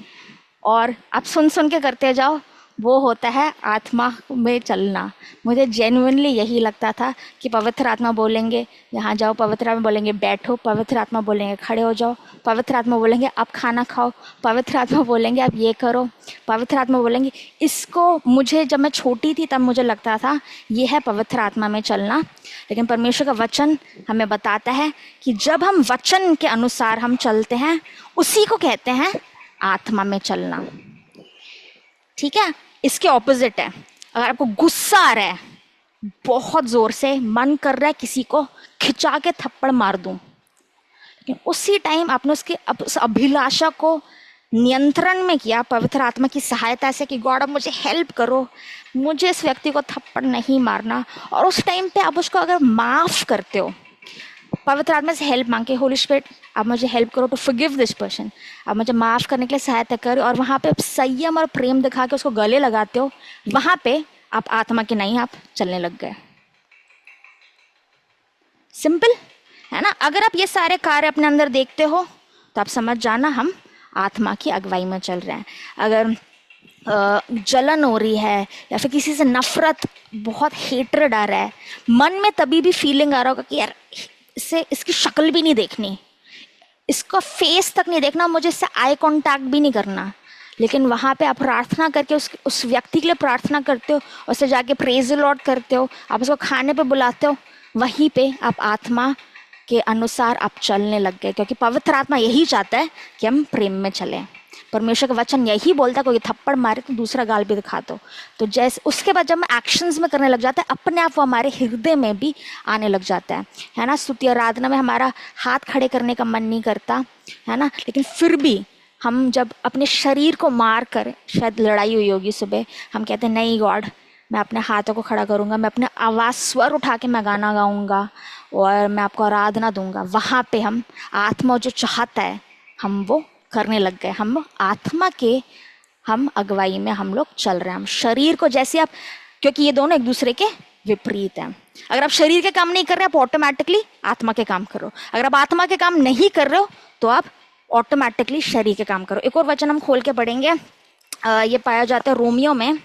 और आप सुन सुन के करते जाओ, वो होता है आत्मा में चलना। मुझे जेन्युइनली यही लगता था कि पवित्र आत्मा बोलेंगे यहाँ जाओ, पवित्र आत्मा बोलेंगे बैठो, पवित्र आत्मा बोलेंगे खड़े हो जाओ, पवित्र आत्मा बोलेंगे आप खाना खाओ, पवित्र आत्मा बोलेंगे आप ये करो, पवित्र आत्मा बोलेंगे इसको। मुझे जब मैं छोटी थी तब मुझे लगता था ये है पवित्र आत्मा में चलना। लेकिन परमेश्वर का वचन हमें बताता है कि जब हम वचन के अनुसार हम चलते हैं उसी को कहते हैं आत्मा में चलना, ठीक है। इसके ऑपोजिट है, अगर आपको गुस्सा आ रहा है बहुत ज़ोर से, मन कर रहा है किसी को खिंचा के थप्पड़ मार दूं, लेकिन उसी टाइम आपने उस अभिलाषा को नियंत्रण में किया पवित्र आत्मा की सहायता से कि गॉड अब मुझे हेल्प करो, मुझे इस व्यक्ति को थप्पड़ नहीं मारना। और उस टाइम पे आप उसको अगर माफ़ करते हो, पवित्र आत्मा से हेल्प मांग के, होली स्पिरिट आप मुझे हेल्प करो टू फॉरगिव दिस पर्सन, आप मुझे माफ़ करने के लिए सहायता करो, और वहाँ पे संयम और प्रेम दिखा के उसको गले लगाते हो, वहाँ पे आप आत्मा के नहीं आप चलने लग गए। सिंपल है ना। अगर आप ये सारे कार्य अपने अंदर देखते हो तो आप समझ जाना हम आत्मा की अगुवाई में चल रहे हैं। अगर जलन हो रही है या फिर किसी से नफरत, बहुत हेट्रेड आ रहा है मन में, तभी भी फीलिंग आ रहा होगा कि यार इससे, इसकी शक्ल भी नहीं देखनी, इसका फेस तक नहीं देखना, मुझे इससे आई कांटेक्ट भी नहीं करना, लेकिन वहाँ पे आप प्रार्थना करके उस व्यक्ति के लिए प्रार्थना करते हो, उससे जाके प्रेज द लॉर्ड करते हो, आप उसको खाने पे बुलाते हो, वहीं पे आप आत्मा के अनुसार आप चलने लग गए। क्योंकि पवित्र आत्मा यही चाहता है कि हम प्रेम में चलें। परमेश्वर का वचन यही बोलता है कोई थप्पड़ मारे तो दूसरा गाल भी दिखा दो। तो जैसे उसके बाद जब हम एक्शंस में करने लग जाते हैं, अपने आप वो हमारे हृदय में भी आने लग जाता है ना। स्तुति आराधना में हमारा हाथ खड़े करने का मन नहीं करता, है ना, लेकिन फिर भी हम जब अपने शरीर को मार कर, शायद लड़ाई हुई होगी सुबह, हम कहते हैं नहीं गॉड मैं अपने हाथों को खड़ा करूँगा, मैं अपने आवाज़ स्वर उठा के मैं गाना गाऊँगा और मैं आपको आराधना दूंगा। वहाँ पे हम आत्मा जो चाहता है हम वो करने लग गए। हम आत्मा के हम अगुवाई में हम लोग चल रहे हैं। हम शरीर को जैसे आप, क्योंकि ये दोनों एक दूसरे के विपरीत हैं। अगर आप शरीर के काम नहीं कर रहे आप ऑटोमेटिकली आत्मा के काम करो। अगर आप आत्मा के काम नहीं कर रहे हो तो आप ऑटोमेटिकली शरीर के काम करो। एक और वचन हम खोल के पढ़ेंगे, ये पाया जाता है रोमियो में।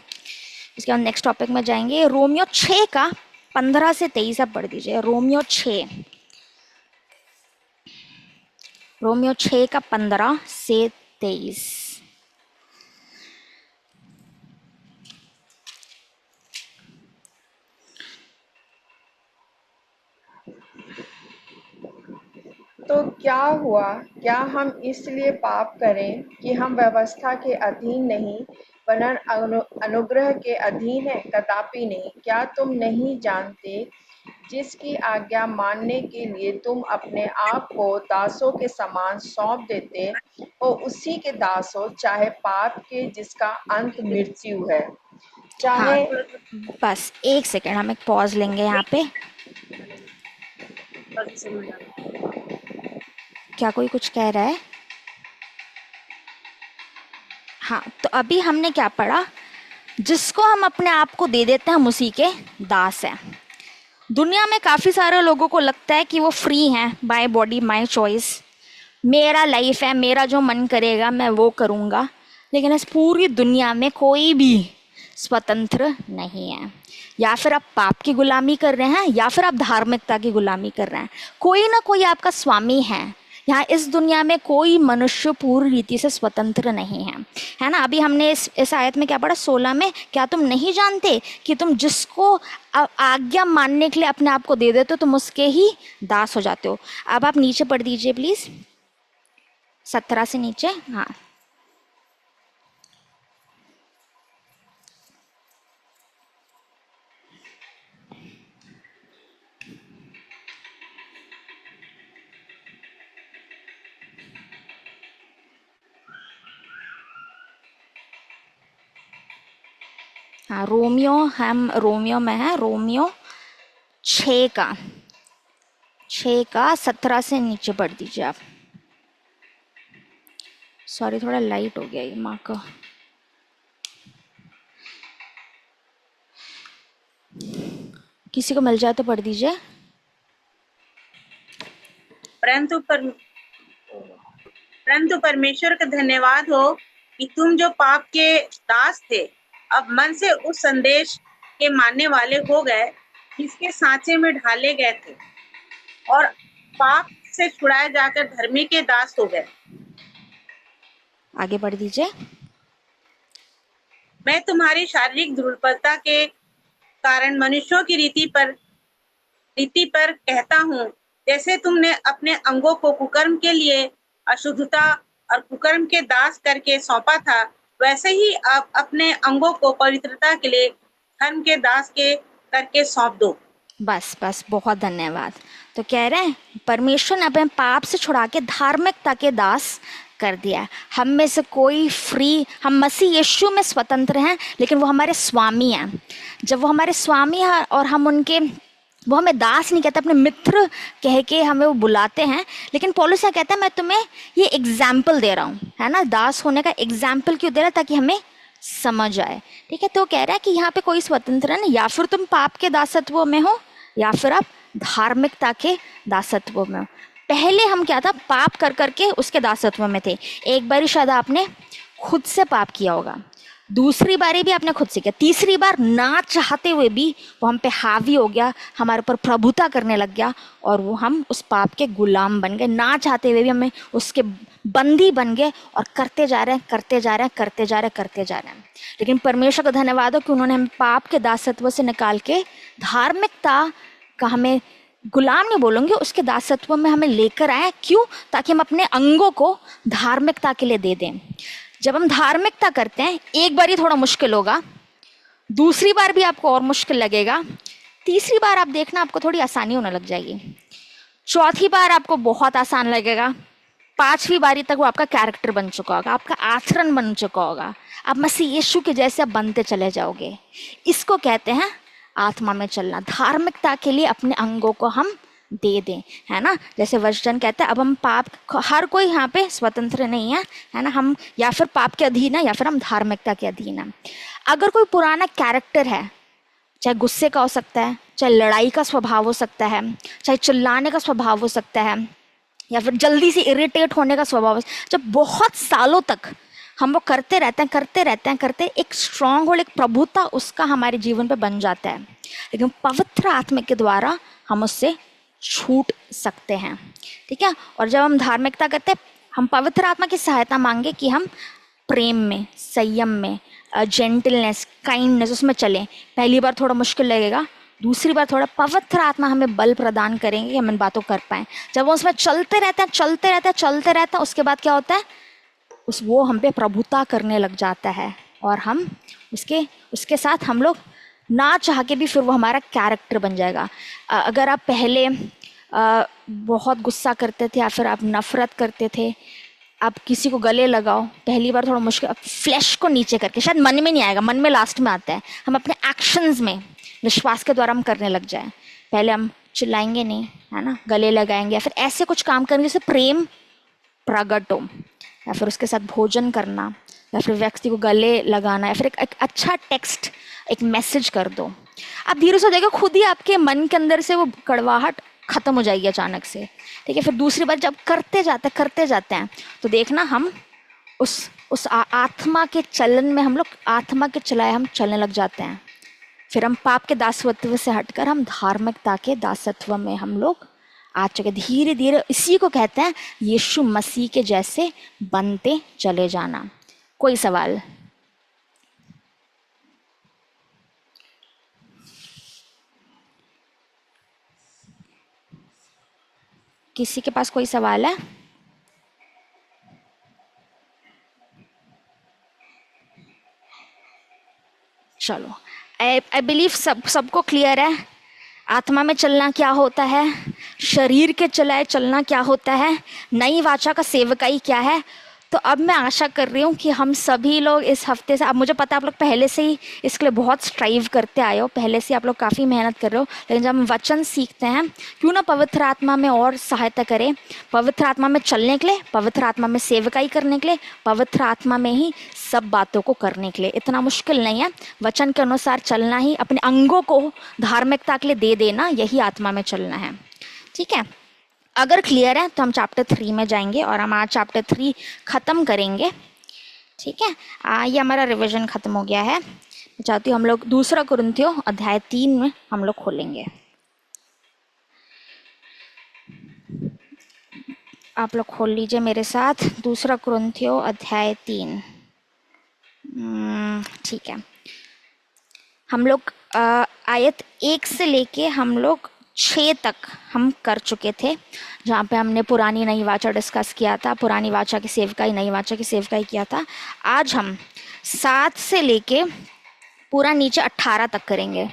इसके बाद नेक्स्ट टॉपिक में जाएंगे। रोमियो 6 का 15 से 23 आप पढ़ दीजिए। रोमियो 6 का 15 से 23। तो क्या हुआ, क्या हम इसलिए पाप करें कि हम व्यवस्था के अधीन नहीं वरन अनुग्रह के अधीन है? कदापि नहीं। क्या तुम नहीं जानते जिसकी आज्ञा मानने के लिए तुम अपने आप को दासों के समान सौंप देते हो उसी के दास हो, चाहे पाप के जिसका अंत मृत्यु है, चाहे। हाँ, बस एक सेकेंड हम एक पॉज लेंगे यहाँ पे। क्या कोई कुछ कह रहा है? हाँ, तो अभी हमने क्या पढ़ा, जिसको हम अपने आप को दे देते हैं हम उसी के दास हैं। दुनिया में काफ़ी सारे लोगों को लगता है कि वो फ्री हैं, माय बॉडी माय चॉइस, मेरा लाइफ है, मेरा जो मन करेगा मैं वो करूँगा। लेकिन इस पूरी दुनिया में कोई भी स्वतंत्र नहीं है। या फिर आप पाप की गुलामी कर रहे हैं या फिर आप धार्मिकता की गुलामी कर रहे हैं। कोई ना कोई आपका स्वामी है। यहाँ इस दुनिया में कोई मनुष्य पूरी रीति से स्वतंत्र नहीं है ना। अभी हमने इस आयत में क्या पढ़ा 16 में, क्या तुम नहीं जानते कि तुम जिसको आज्ञा मानने के लिए अपने आप को दे देते हो तुम उसके ही दास हो जाते हो। अब आप नीचे पढ़ दीजिए प्लीज, 17 से नीचे। हाँ, हाँ रोमियो में है। रोमियो 6 का 17 से नीचे पढ़ दीजिए आप। सॉरी, थोड़ा लाइट हो गया ये माँ का। किसी को मिल जाए तो पढ़ दीजिए। परंतु परमेश्वर का धन्यवाद हो कि तुम जो पाप के दास थे अब मन से उस संदेश के मानने वाले हो गए जिसके सांचे में ढाले गए थे, और पाप से छुड़ाए जाकर धर्मी के दास हो गए। आगे बढ़ दीजिए। मैं तुम्हारी शारीरिक दुर्बलता के कारण मनुष्यों की रीति पर कहता हूँ, जैसे तुमने अपने अंगों को कुकर्म के लिए अशुद्धता और कुकर्म के दास करके सौंपा था, वैसे ही आप अपने अंगों को पवित्रता के लिए धर्म के दास के करके सौंप दो। बस बहुत धन्यवाद। तो कह रहे हैं परमेश्वर ने अपने पाप से छुड़ा के धार्मिकता के दास कर दिया है। हम में से कोई फ्री, हम मसीह यीशु में स्वतंत्र हैं, लेकिन वो हमारे स्वामी हैं। जब वो हमारे स्वामी हैं और हम उनके, वो हमें दास नहीं कहते, अपने मित्र कह के हमें वो बुलाते हैं। लेकिन पौलुस क्या कहता है, मैं तुम्हें ये एग्जाम्पल दे रहा हूँ, है ना। दास होने का एग्जाम्पल क्यों दे रहा है? ताकि हमें समझ आए। ठीक है, तो कह रहा है कि यहाँ पे कोई स्वतंत्र नहीं, या फिर तुम पाप के दासत्व में हो या फिर आप धार्मिकता के दासत्व में हो। पहले हम क्या था, पाप कर करके उसके दासत्व में थे। एक बारी शायद आपने खुद से पाप किया होगा, दूसरी बारी भी आपने खुद से किया, तीसरी बार ना चाहते हुए भी वो हम पे हावी हो गया, हमारे ऊपर प्रभुता करने लग गया और वो हम उस पाप के गुलाम बन गए। ना चाहते हुए भी हमें उसके बंदी बन गए और करते जा रहे हैं। लेकिन परमेश्वर का धन्यवाद हो कि उन्होंने हमें पाप के दासत्व से निकाल के धार्मिकता का, हमें गुलाम नहीं बोलूँगी, उसके दासत्व में हमें लेकर आए। क्यों? ताकि हम अपने अंगों को धार्मिकता के लिए दे दें। जब हम धार्मिकता करते हैं, एक बार ही थोड़ा मुश्किल होगा, दूसरी बार भी आपको और मुश्किल लगेगा, तीसरी बार आप देखना आपको थोड़ी आसानी होने लग जाएगी, चौथी बार आपको बहुत आसान लगेगा, 5वीं बारी तक वो आपका कैरेक्टर बन चुका होगा, आपका आचरण बन चुका होगा, आप मसीह यीशु के जैसे आप बनते चले जाओगे। इसको कहते हैं आत्मा में चलना। धार्मिकता के लिए अपने अंगों को हम दे दें, है ना। जैसे वचन कहता है अब हम पाप, हर कोई यहाँ पे स्वतंत्र नहीं है ना, हम या फिर पाप के अधीन है या फिर हम धार्मिकता के अधीन है। अगर कोई पुराना कैरेक्टर है, चाहे गुस्से का हो सकता है, चाहे लड़ाई का स्वभाव हो सकता है, चाहे चिल्लाने का स्वभाव हो सकता है, या फिर जल्दी से इरिटेट होने का स्वभाव, जब बहुत सालों तक हम वो करते रहते हैं, एक स्ट्रांग होल्ड, एक प्रभुता उसका हमारे जीवन पे बन जाता है। लेकिन पवित्र आत्मा के द्वारा हम उससे छूट सकते हैं, ठीक है। और जब हम धार्मिकता करते हैं, हम पवित्र आत्मा की सहायता मांगे कि हम प्रेम में, संयम में, जेंटलनेस, काइंडनेस, उसमें चलें। पहली बार थोड़ा मुश्किल लगेगा, दूसरी बार थोड़ा पवित्र आत्मा हमें बल प्रदान करेंगे कि हम इन बातों कर पाएँ। जब वो उसमें चलते रहते हैं, उसके बाद क्या होता है, वो हम पे प्रभुता करने लग जाता है, और हम उसके साथ हम लोग ना चाह के भी फिर वो हमारा कैरेक्टर बन जाएगा। अगर आप पहले बहुत गुस्सा करते थे या फिर आप नफरत करते थे, आप किसी को गले लगाओ, पहली बार थोड़ा मुश्किल, अब फ्लैश को नीचे करके, शायद मन में नहीं आएगा, मन में लास्ट में आता है, हम अपने एक्शंस में विश्वास के द्वारा हम करने लग जाए। पहले हम चिल्लाएंगे नहीं, है ना, गले लगाएंगे या फिर ऐसे कुछ काम करेंगे जिससे प्रेम प्रकट हो, या फिर उसके साथ भोजन करना, या फिर व्यक्ति को गले लगाना, या फिर एक अच्छा टेक्स्ट, एक मैसेज कर दो। आप धीरे से देखो खुद ही आपके मन के अंदर से वो कड़वाहट खत्म हो जाएगी अचानक से, ठीक है। फिर दूसरी बार जब करते जाते हैं तो देखना हम उस आत्मा के चलन में, हम लोग आत्मा के चलाए हम चलने लग जाते हैं। फिर हम पाप के दासत्व से हटकर हम धार्मिकता के दासत्व में हम लोग आ चुके। धीरे धीरे इसी को कहते हैं यीशु मसीह के जैसे बनते चले जाना। कोई सवाल? किसी के पास कोई सवाल है? चलो, आई बिलीव सबको क्लियर है आत्मा में चलना क्या होता है, शरीर के चलाए चलना क्या होता है, नई वाचा का सेवकाई क्या है। तो अब मैं आशा कर रही हूँ कि हम सभी लोग इस हफ्ते से, अब मुझे पता है आप लोग पहले से ही इसके लिए बहुत स्ट्राइव करते आए हो, पहले से आप लोग काफ़ी मेहनत कर रहे हो, लेकिन जब हम वचन सीखते हैं, क्यों ना पवित्र आत्मा में और सहायता करें, पवित्र आत्मा में चलने के लिए, पवित्र आत्मा में सेवकाई करने के लिए, पवित्र आत्मा में ही सब बातों को करने के लिए। इतना मुश्किल नहीं है, वचन के अनुसार चलना ही, अपने अंगों को धार्मिकता के लिए दे देना, यही आत्मा में चलना है, ठीक है। अगर क्लियर है तो हम चैप्टर 3 में जाएंगे और हम आज चैप्टर 3 ख़त्म करेंगे, ठीक है। ये हमारा रिवीजन ख़त्म हो गया है। मैं चाहती हूँ हम लोग दूसरा कुरिन्थियों अध्याय 3 में हम लोग खोलेंगे। आप लोग खोल लीजिए मेरे साथ दूसरा कुरिन्थियों अध्याय 3, ठीक है। हम लोग आयत 1 से लेके हम लोग 6 तक हम कर चुके थे, जहाँ पे हमने पुरानी नई वाचा डिस्कस किया था, पुरानी वाचा की सेवकाई, नई वाचा की सेवकाई किया था। आज हम 7 से लेके पूरा नीचे 18 तक करेंगे।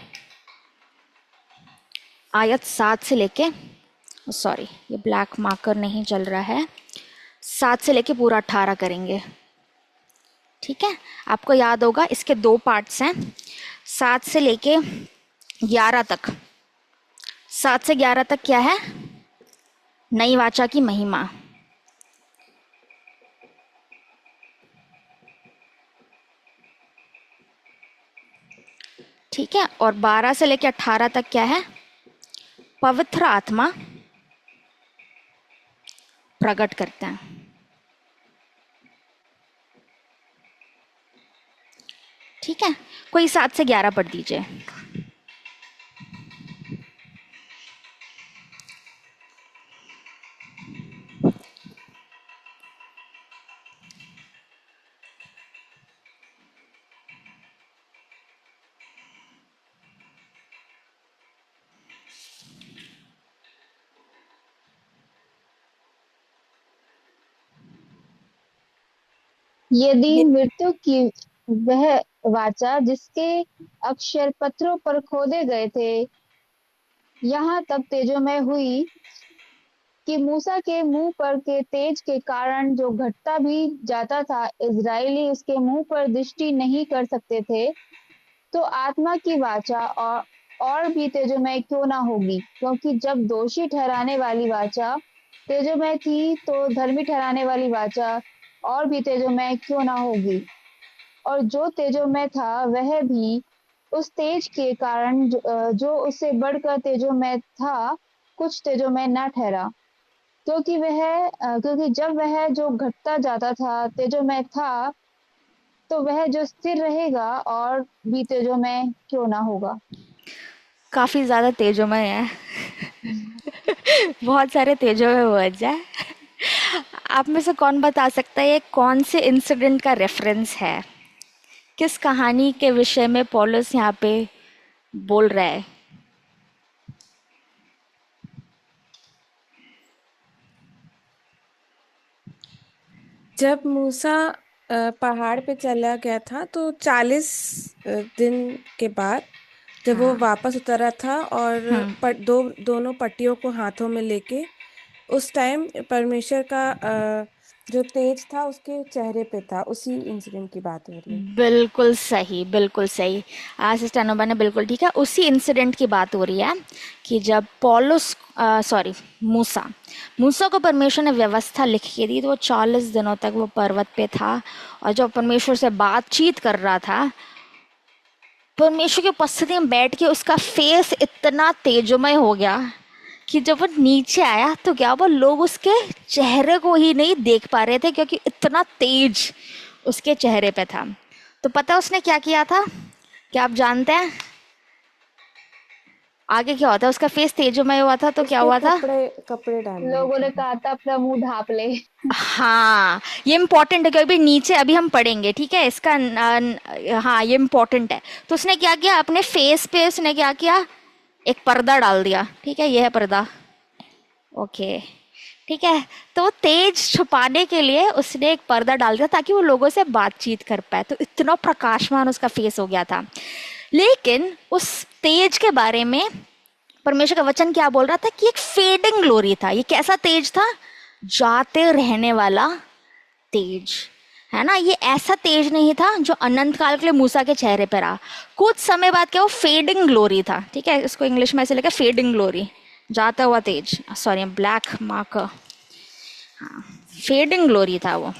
आयत 7 से लेके, सॉरी ये ब्लैक मार्कर नहीं चल रहा है, 7 से लेके पूरा 18 करेंगे, ठीक है। आपको याद होगा इसके 2 पार्ट्स हैं, 7 से लेके 11 तक। 7 से 11 तक क्या है? नई वाचा की महिमा, ठीक है। और 12 से लेकर 18 तक क्या है? पवित्र आत्मा प्रकट करते हैं, ठीक है। कोई 7 से 11 पढ़ दीजिए। यदि मृत्यु की वह वाचा जिसके अक्षर पत्थरों पर खोदे गए थे यहाँ तब तेजोमय हुई, कि मूसा के मुंह पर के तेज के कारण जो घटता भी जाता था, इजरायली उसके मुंह पर दृष्टि नहीं कर सकते थे। तो आत्मा की वाचा और भी तेजोमय क्यों ना होगी, क्योंकि जब दोषी ठहराने वाली वाचा तेजोमय थी, तो धर्मी ठहराने वाली वाचा और भी तेजोमय क्यों ना होगी। और जो तेजोमय था वह भी उस तेज के कारण जो उससे बढ़कर तेजोमय था, कुछ तेजोमय न ठहरा। क्योंकि जब वह जो घटता जाता था तेजोमय था, तो वह जो स्थिर रहेगा और भी तेजोमय क्यों ना होगा। काफ़ी ज़्यादा तेजोमय है। बहुत सारे तेजोमय वर्ड्स है। आप में से कौन बता सकता है ये कौन से इंसिडेंट का रेफरेंस है? किस कहानी के विषय में पौलुस यहाँ पे बोल रहा है? जब मूसा पहाड़ पे चला गया था, तो 40 दिन के बाद जब वो वापस उतरा था और दोनों पट्टियों को हाथों में लेके, उस टाइम परमेश्वर का जो तेज था उसके चेहरे पे था। उसी इंसिडेंट की बात हो रही है। बिल्कुल सही, बिल्कुल सही। सिस्टर अनोबा ने बिल्कुल ठीक है, उसी इंसिडेंट की बात हो रही है कि जब पौलुस मूसा मूसा को परमेश्वर ने व्यवस्था लिख के दी, तो वो 40 दिनों तक वो पर्वत पे था और जब परमेश्वर से बातचीत कर रहा था, परमेश्वर की उपस्थिति में बैठ के उसका फेस इतना तेजोमय हो गया कि जब वो नीचे आया तो क्या वो लोग उसके चेहरे को ही नहीं देख पा रहे थे, क्योंकि इतना तेज उसके चेहरे पे था। तो पता उसने क्या किया था? क्या आप जानते हैं आगे क्या होता है? उसका फेस तेजोमय हुआ था तो क्या उसके हुआ था? कपड़े कपड़े डाल लिए लोगों थे। ने कहा था अपना मुंह ढांप ले। हाँ, ये इम्पोर्टेंट है क्योंकि नीचे अभी हम पढ़ेंगे, ठीक है? इसका हाँ, ये इम्पोर्टेंट है। तो उसने क्या किया, अपने फेस पे उसने क्या किया, एक पर्दा डाल दिया। ठीक है, ये है पर्दा। ओके, ठीक है। तो तेज छुपाने के लिए उसने एक पर्दा डाल दिया ताकि वो लोगों से बातचीत कर पाए। तो इतना प्रकाशमान उसका फेस हो गया था। लेकिन उस तेज के बारे में परमेश्वर का वचन क्या बोल रहा था कि एक फेडिंग ग्लोरी था। ये कैसा तेज था? जाते रहने वाला तेज, है ना? ये ऐसा तेज नहीं था जो अनंत काल के लिए मूसा के चेहरे पर रहा। कुछ समय बाद क्या, वो फेडिंग ग्लोरी था। ठीक है, इसको इंग्लिश में ऐसे लिखा, फेडिंग ग्लोरी, जाता हुआ तेज। Sorry, black marker. हाँ, फेडिंग ग्लोरी था वो।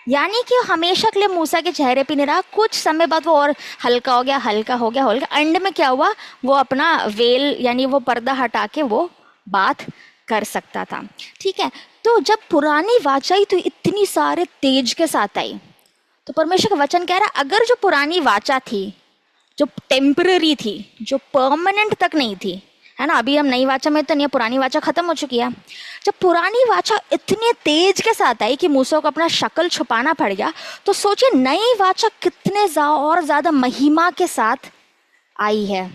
यानी कि हमेशा के लिए मूसा के चेहरे पे नहीं रहा, कुछ समय बाद वो और हल्का हो गया, हल्का हो गया, हल्का। एंड में क्या हुआ, वो अपना वेल यानी वो पर्दा हटा के वो बात कर सकता था। ठीक है, तो जब पुरानी वाचा आई तो इतनी सारे तेज के साथ आई। तो परमेश्वर का वचन कह रहा है अगर जो पुरानी वाचा थी, जो टेम्पररी थी, जो परमानेंट तक नहीं थी, है ना? अभी हम नई वाचा में तो नहीं है, पुरानी वाचा खत्म हो चुकी है। जब पुरानी वाचा इतने तेज के साथ आई कि मूसा को अपना शक्ल छुपाना पड़ गया, तो सोचिए नई वाचा कितने और ज्यादा महिमा के साथ आई है,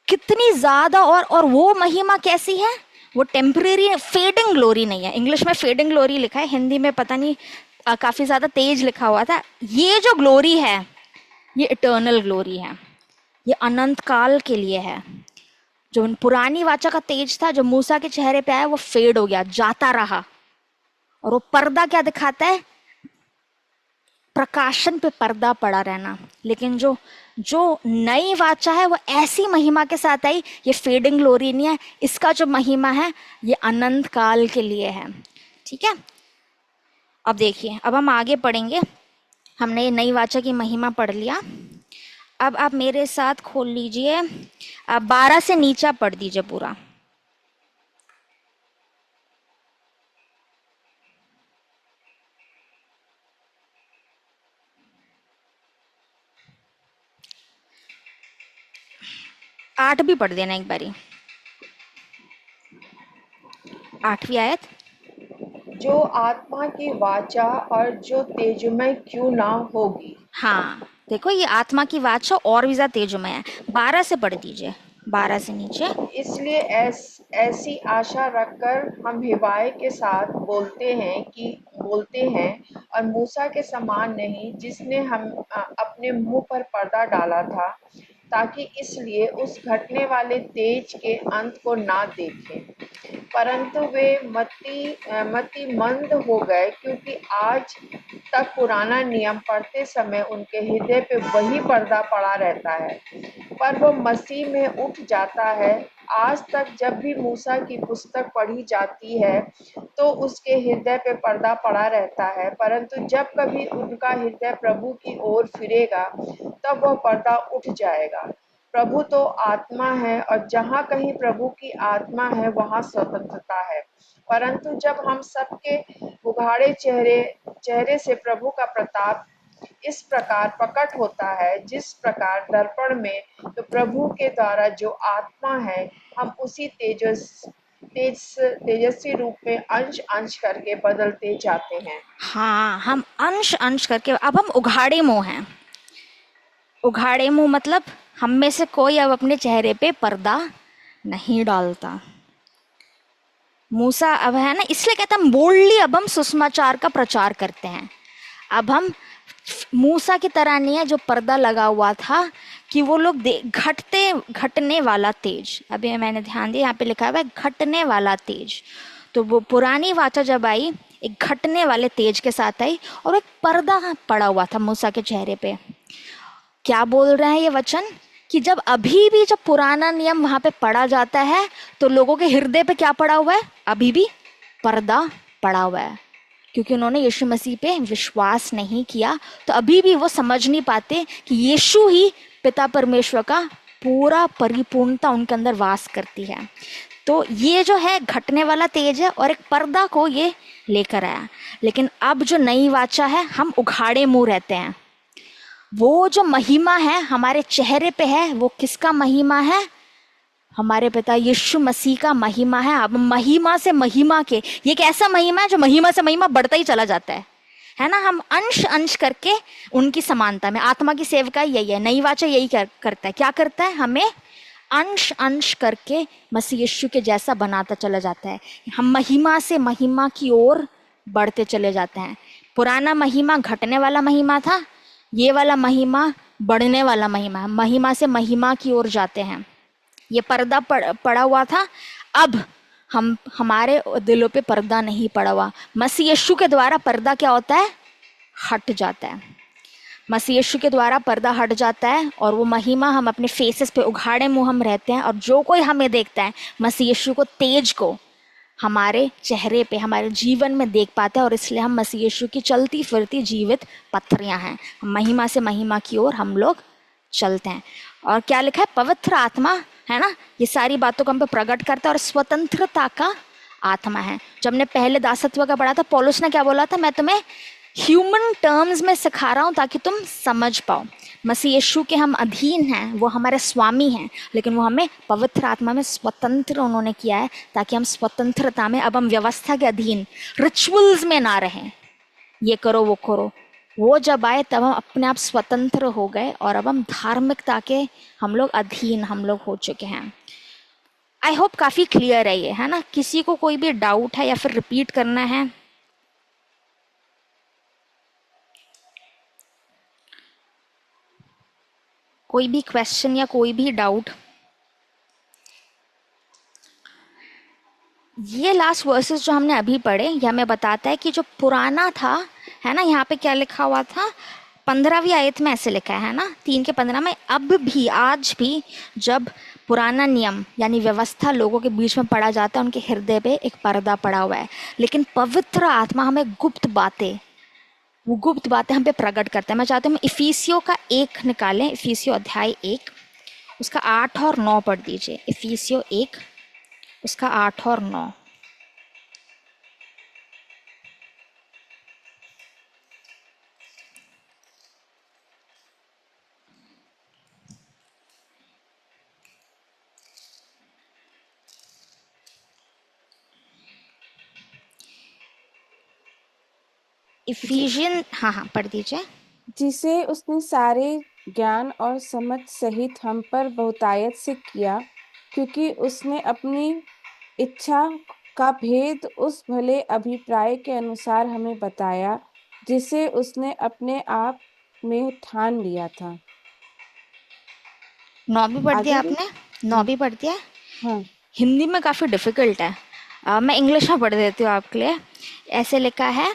कितनी ज्यादा। और वो महिमा कैसी है? वो टेम्परेरी, फेडिंग ग्लोरी नहीं है। इंग्लिश में फेडिंग ग्लोरी लिखा है, हिंदी में पता नहीं काफी ज्यादा तेज लिखा हुआ था। ये जो ग्लोरी है ये इटर्नल ग्लोरी है, ये अनंत काल के लिए है। जो पुरानी वाचा का तेज था, जो मूसा के चेहरे पे आया, वो फेड हो गया, जाता रहा। और वो पर्दा क्या दिखाता है? प्रकाशन पे पर्दा पड़ा रहना। लेकिन जो जो नई वाचा है वो ऐसी महिमा के साथ आई, ये फेडिंग ग्लोरी नहीं है। इसका जो महिमा है ये अनंत काल के लिए है। ठीक है, अब देखिए, अब हम आगे पढ़ेंगे। हमने ये नई वाचा की महिमा पढ़ लिया। अब आप मेरे साथ खोल लीजिए, आप 12 से नीचा पढ़ दीजिए पूरा। आठ भी पढ़ देना एक बारी, 8वीं आयत। जो आत्मा की वाचा और जो तेजमय क्यों ना होगी। हाँ, देखो ये आत्मा की वाचा और भी ज्यादा तेजोमय है। 12 से पढ़ दीजिए, 12 से नीचे। इसलिए ऐसी आशा रखकर हम हिवाए के साथ बोलते हैं और मूसा के समान नहीं, जिसने हम अपने मुंह पर पर्दा डाला था, ताकि इसलिए उस घटने वाले तेज के अंत को ना देखें। परंतु वे मतिमंद हो गए, क्योंकि आज तक पुराना नियम पढ़ते समय उनके हृदय पे वही पर्दा पड़ा रहता है, पर वो मसीह में उठ जाता है। आज तक जब भी मूसा की पुस्तक पढ़ी जाती है तो उसके हृदय पे पर्दा पड़ा रहता है, परंतु जब कभी उनका हृदय प्रभु की ओर फिरेगा तब वह पर्दा उठ जाएगा। प्रभु तो आत्मा है, और जहाँ कहीं प्रभु की आत्मा है वहाँ स्वतंत्रता है। परंतु जब हम सबके उघाड़े चेहरे से प्रभु का प्रताप इस प्रकार प्रकट होता है, जिस प्रकार दर्पण में, तो प्रभु के द्वारा जो आत्मा है, हम उसी तेजस्वी रूप में अंश अंश करके बदलते जाते हैं। हाँ, हम अंश अंश करके अब हम उघाड़े मुंह हैं। उघाड़े मुंह मतलब हम में से कोई अब अपने चेहरे पे पर्दा नहीं डालता। मूसा अब है ना, इसलिए कहते हैं हम बोल्डली अब हम सुसमाचार का प्रचार करते हैं। अब हम मूसा की तरह नहीं है जो पर्दा लगा हुआ था कि वो लोग घटने वाला तेज, अभी मैंने ध्यान दिया यहाँ पे लिखा हुआ है घटने वाला तेज। तो वो पुरानी वाचा जब आई एक घटने वाले तेज के साथ आई और एक पर्दा पड़ा हुआ था मूसा के चेहरे पे। क्या बोल रहे हैं ये वचन कि जब अभी भी जब पुराना नियम वहां पे पढ़ा जाता है तो लोगों के हृदय पे क्या पड़ा हुआ है, अभी भी पर्दा पड़ा हुआ है, क्योंकि उन्होंने यीशु मसीह पे विश्वास नहीं किया। तो अभी भी वो समझ नहीं पाते कि यीशु ही पिता परमेश्वर का पूरा परिपूर्णता उनके अंदर वास करती है। तो ये जो है घटने वाला तेज है और एक पर्दा को ये लेकर आया। लेकिन अब जो नई वाचा है हम उघाड़े मुंह रहते हैं। वो जो महिमा है हमारे चेहरे पे है, वो किसका महिमा है? हमारे पिता यीशु मसीह का महिमा है। अब महिमा से महिमा के, ये एक ऐसा महिमा है जो महिमा से महिमा बढ़ता ही चला जाता है ना। हम अंश अंश करके उनकी समानता में, आत्मा की सेवका यही है, नई वाचा यही करता है। क्या करता है? हमें अंश अंश करके मसीह यीशु के जैसा बनाता चला जाता है। हम महिमा से महिमा की ओर बढ़ते चले जाते हैं। पुराना महिमा घटने वाला महिमा था, ये वाला महिमा बढ़ने वाला महिमा है। महिमा से महिमा की ओर जाते हैं। ये पर्दा पड़ा हुआ था, अब हमारे दिलों पे पर्दा नहीं पड़ा हुआ। मसीह यीशु के द्वारा पर्दा क्या होता है? हट जाता है। मसीह यीशु के द्वारा पर्दा हट जाता है और वो महिमा हम अपने फेसेस पे उघाड़े मुंह हम रहते हैं। और जो कोई हमें देखता है मसीह यीशु को, तेज को हमारे चेहरे पे, हमारे जीवन में देख पाते हैं। और इसलिए हम मसीह यीशु की चलती फिरती जीवित पत्थरियां हैं। महिमा से महिमा की ओर हम लोग चलते हैं। और क्या लिखा है? पवित्र आत्मा है ना, ये सारी बातों को हम पे प्रकट करता है। और स्वतंत्रता का आत्मा है। जब हमने पहले दासत्व का पढ़ा था, पौलुस ने क्या बोला था? मैं तुम्हें ह्यूमन टर्म्स में सिखा रहा हूँ ताकि तुम समझ पाओ। मसीह यीशु के हम अधीन हैं, वो हमारे स्वामी हैं, लेकिन वो हमें पवित्र आत्मा में स्वतंत्र उन्होंने किया है ताकि हम स्वतंत्रता में, अब हम व्यवस्था के अधीन, रिचुअल्स में ना रहें, ये करो वो करो। वो जब आए तब हम अपने आप स्वतंत्र हो गए और अब हम धार्मिकता के हम लोग अधीन हम लोग हो चुके हैं। आई होप काफ़ी क्लियर है ये, है ना। किसी को कोई भी डाउट है या फिर रिपीट करना है? कोई भी क्वेश्चन या कोई भी डाउट? ये लास्ट वर्सेस जो हमने अभी पढ़े, ये हमें बताता है कि जो पुराना था, है ना, यहाँ पे क्या लिखा हुआ था? 15वीं आयत में ऐसे लिखा है ना, 3:15 में, अब भी, आज भी जब पुराना नियम यानी व्यवस्था लोगों के बीच में पढ़ा जाता है, उनके हृदय पे एक पर्दा पड़ा हुआ है। लेकिन पवित्र आत्मा हमें गुप्त बातें, वो गुप्त बातें हम पे प्रकट करता है। मैं चाहती हूँ हम इफिसियों का 1 निकालें। इफिसियों अध्याय 1 उसका 8 और 9 पढ़ दीजिए। इफिसियों 1 उसका 8 और 9। इफिशियन, हाँ पढ़ दीजिए। जिसे उसने सारे ज्ञान और समझ सहित हम पर बहुतायत से किया, क्योंकि उसने अपनी इच्छा का भेद उस भले अभिप्राय के अनुसार हमें बताया, जिसे उसने अपने आप में ठान लिया था। नौ भी पढ़ दिया आगे भी। आपने? नौ भी पढ़ दिया? हाँ। हिंदी में काफ़ी डिफ़िकल्ट है। मैं इंग्लिश में पढ़ देती हूँ आपके लिए। ऐसे लिखा है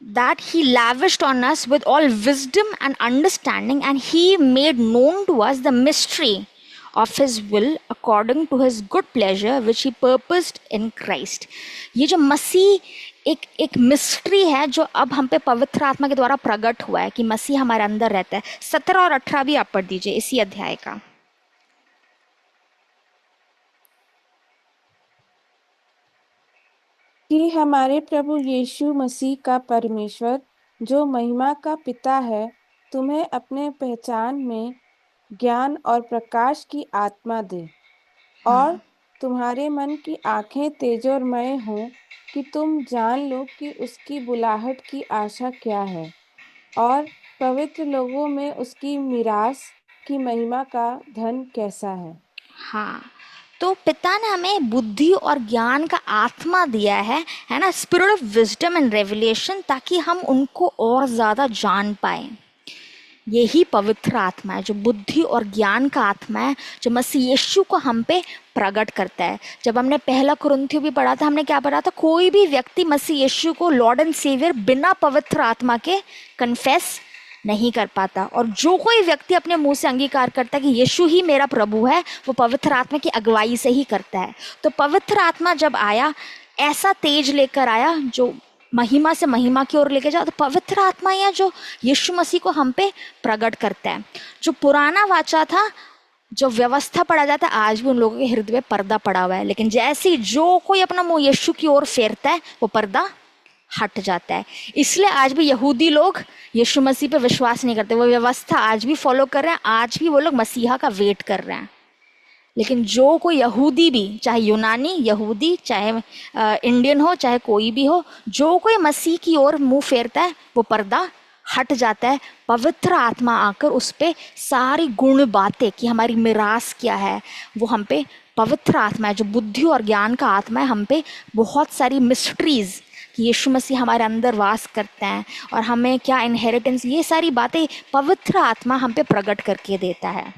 that he lavished on us with all wisdom and understanding, and he made known to us the mystery of his will according to his good pleasure which he purposed in Christ. ये जो मसीह एक mystery है जो अब हम पे पवित्र आत्मा के द्वारा प्रकट हुआ है कि मसीह हमारे अंदर रहता है। 17 और 18 भी आप पढ़ दीजिए इसी अध्याय का। कि हमारे प्रभु यीशु मसीह का परमेश्वर जो महिमा का पिता है तुम्हें अपने पहचान में ज्ञान और प्रकाश की आत्मा दे और तुम्हारे मन की आंखें तेजोमय हों कि तुम जान लो कि उसकी बुलाहट की आशा क्या है और पवित्र लोगों में उसकी मिरास की महिमा का धन कैसा है। हाँ, तो पिता ने हमें बुद्धि और ज्ञान का आत्मा दिया है ना, spirit of wisdom and revelation, ताकि हम उनको और ज़्यादा जान पाए। यही पवित्र आत्मा है जो बुद्धि और ज्ञान का आत्मा है, जो मसीह यीशु को हम पे प्रकट करता है। जब हमने पहला कुरिन्थियों भी पढ़ा था, हमने क्या पढ़ा था? कोई भी व्यक्ति मसीह यीशु को लॉर्ड एंड सेवियर बिना पवित्र आत्मा के कन्फेस नहीं कर पाता। और जो कोई व्यक्ति अपने मुंह से अंगीकार करता है कि यीशु ही मेरा प्रभु है, वो पवित्र आत्मा की अगुवाई से ही करता है। तो पवित्र आत्मा जब आया, ऐसा तेज लेकर आया जो महिमा से महिमा की ओर लेके जाओ, तो पवित्र आत्मा है जो यीशु मसीह को हम पे प्रकट करता है। जो पुराना वाचा था, जो व्यवस्था पढ़ा जाता है, आज भी उन लोगों के हृदय में पर्दा पड़ा हुआ है। लेकिन जैसे ही जो कोई अपना मुंह यीशु की ओर फेरता है, वो पर्दा हट जाता है। इसलिए आज भी यहूदी लोग यीशु मसीह पे विश्वास नहीं करते, वो व्यवस्था आज भी फॉलो कर रहे हैं, आज भी वो लोग मसीहा का वेट कर रहे हैं। लेकिन जो कोई यहूदी भी, चाहे यूनानी यहूदी, चाहे इंडियन हो, चाहे कोई भी हो, जो कोई मसीह की ओर मुंह फेरता है, वो पर्दा हट जाता है। पवित्र आत्मा आकर उस पे सारी गुण बातें कि हमारी मिरास क्या है, वो हम पे पवित्र आत्मा है जो बुद्धि और ज्ञान का आत्मा है, हम पे बहुत सारी मिस्ट्रीज कि यीशु मसीह हमारे अंदर वास करते हैं और हमें क्या इनहेरिटेंस, ये सारी बातें पवित्र आत्मा हम पे प्रकट करके देता है।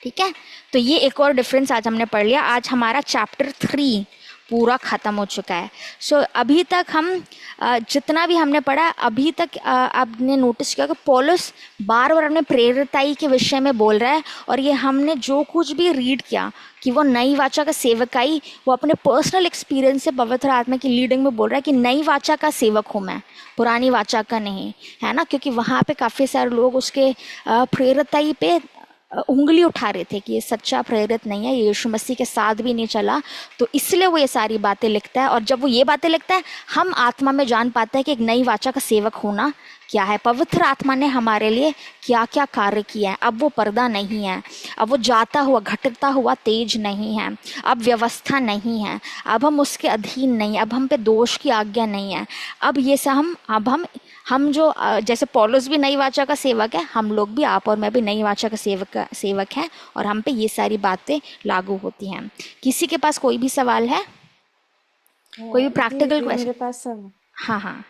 ठीक है, तो ये एक और डिफरेंस आज हमने पढ़ लिया। आज हमारा चैप्टर 3 पूरा ख़त्म हो चुका है। सो अभी तक हम जितना भी हमने पढ़ा, अभी तक आपने नोटिस किया कि पौलुस बार बार अपने प्रेरिताई के विषय में बोल रहा है। और ये हमने जो कुछ भी रीड किया कि वो नई वाचा का सेवकाई, वो अपने पर्सनल एक्सपीरियंस से पवित्र आत्मा की लीडिंग में बोल रहा है कि नई वाचा का सेवक हूँ मैं, पुरानी वाचा का नहीं, है ना। क्योंकि वहाँ पे काफ़ी सारे लोग उसके प्रेरिताई पे उंगली उठा रहे थे कि ये सच्चा प्रेरित नहीं है, ये यीशु मसीह के साथ भी नहीं चला, तो इसलिए वो ये सारी बातें लिखता है। और जब वो ये बातें लिखता है, हम आत्मा में जान पाते हैं कि एक नई वाचा का सेवक होना क्या है, पवित्र आत्मा ने हमारे लिए क्या क्या कार्य किया है। अब वो पर्दा नहीं है, अब वो जाता हुआ घटता हुआ तेज नहीं है, अब व्यवस्था नहीं है, अब हम उसके अधीन नहीं, अब हम पे दोष की आज्ञा नहीं है। अब ये सब हम जो जैसे पौलुस भी नई वाचा का सेवक है, हम लोग भी, आप और मैं भी नई वाचा का सेवक हैं, और हम पे ये सारी बातें लागू होती हैं। किसी के पास कोई भी सवाल है, कोई भी प्रैक्टिकल मेरे क्वेश्चन? पास सब। हाँ हाँ,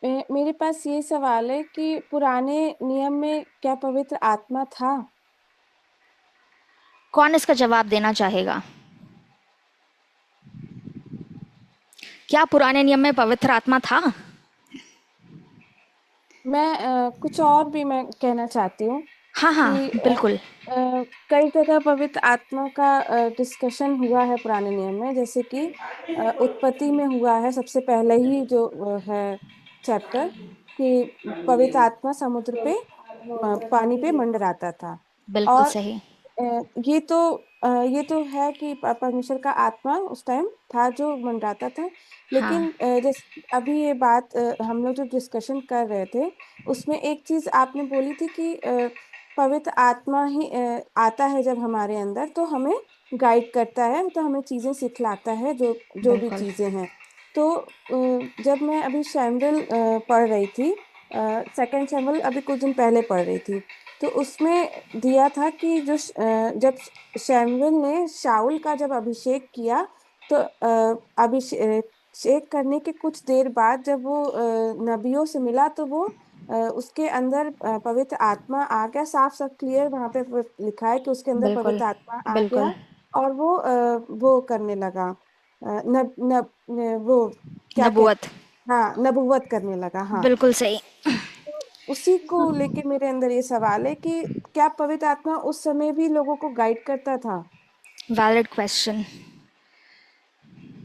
मेरे पास ये सवाल है कि पुराने नियम में क्या पवित्र आत्मा था? कौन इसका जवाब देना चाहेगा? क्या पुराने नियम में पवित्र आत्मा था? मैं कुछ और भी मैं कहना चाहती हूँ हाँ हाँ, कि बिल्कुल। कई जगह पवित्र आत्मा का डिस्कशन हुआ है पुराने नियम में, जैसे कि उत्पत्ति में हुआ है सबसे पहले ही जो है चैप्टर, कि पवित्र आत्मा समुद्र पे पानी पे मंडराता था। बिल्कुल और सही। ये तो है कि परमेश्वर का आत्मा उस टाइम था जो मंडराता था। हाँ लेकिन जैसे अभी ये बात हम लोग जो डिस्कशन कर रहे थे, उसमें एक चीज आपने बोली थी कि पवित्र आत्मा ही आता है जब हमारे अंदर, तो हमें गाइड करता है, तो हमें चीजें सिखलाता है, जो जो भी बिल्कुल। चीजें हैं। तो जब मैं अभी शैमुएल पढ़ रही थी, सेकंड शैमुएल अभी कुछ दिन पहले पढ़ रही थी, तो उसमें दिया था कि जब शैमुएल ने शाऊल का जब अभिषेक किया, तो अभिषेक करने के कुछ देर बाद जब वो नबियों से मिला, तो वो उसके अंदर पवित्र आत्मा आ गया, साफ साफ क्लियर वहां पे लिखा है कि उसके अंदर बिल्कुल पवित्र आत्मा आ बिल्कुल। गया और वो करने लगा, नब नब वो क्या नबूवत। कहते, हाँ नबुवत करने लगा। हाँ, बिल्कुल सही। तो उसी को लेके मेरे अंदर ये सवाल है कि क्या पवित्र आत्मा उस समय भी लोगों को गाइड करता था? Valid question.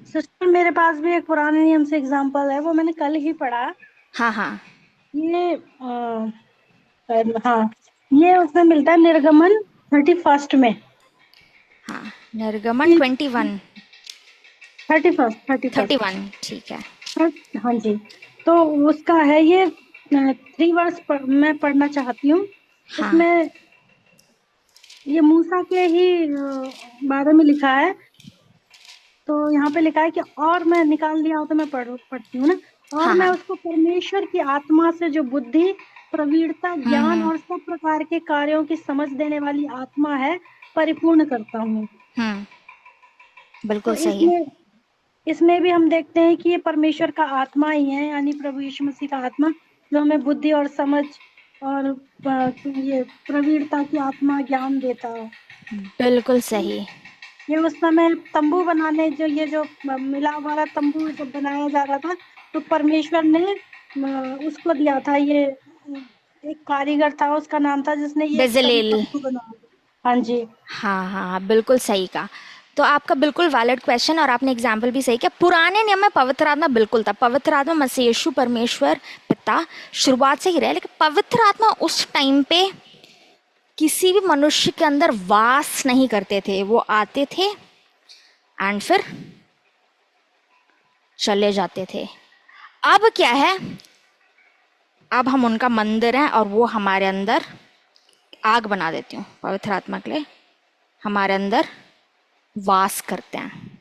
सिस्टर मेरे पास भी एक पुराने नियम से एग्जांपल है, वो मैंने कल ही पढ़ा। हाँ हाँ ये हाँ, ये उसमें मिलता है निर्गमन 31 में। हाँ, निर्गमन 21। 31 31 ठीक है। हाँ जी। तो उसका है ये 3 वर्स मैं पढ़ना चाहती हूँ। हाँ इसमें ये मूसा के ही बारे में लिखा है। तो यहाँ पे लिखा है कि, और मैं निकाल लिया हूँ तो मैं पढ़ती हूँ ना। और हाँ मैं हाँ। उसको परमेश्वर की आत्मा से, जो बुद्धि, प्रवीणता, ज्ञान हम्म और सब प्रकार के कार्यों की समझ देने वाली आत्मा है, परिपूर्ण करता हूँ। तो बिल्कुल सही। इसमें इसमें भी हम देखते हैं कि ये परमेश्वर का आत्मा ही है, यानी प्रभु यीशु मसीह का आत्मा, जो हमें बुद्धि और समझ और ये प्रवीणता की आत्मा, ज्ञान देता है। बिल्कुल सही। ये उस समय तंबू बनाने, जो ये जो मिलाप वाला तंबू जब बनाया जा रहा था, तो परमेश्वर ने उसको दिया था, ये एक कारीगर था, उसका नाम था, जिसने ये सभी बेजलेल। तंबू बनाया। हाँ जी। हाँ हाँ हाँ, बिल्कुल सही कहा। तो आपका बिल्कुल वैलिड क्वेश्चन, और आपने एग्जाम्पल भी सही किया। पुराने नियम में पवित्र आत्मा बिल्कुल था, पवित्र आत्मा मसीह यीशु परमेश्वर पिता शुरुआत से ही रहे, लेकिन पवित्र आत्मा उस टाइम पे किसी भी मनुष्य के अंदर वास नहीं करते थे। वो आते थे एंड फिर चले जाते थे। अब क्या है, अब हम उनका मंदिर हैं और वो हमारे अंदर, आग बना देती हूँ पवित्र आत्मा के लिए, हमारे अंदर वास करते हैं।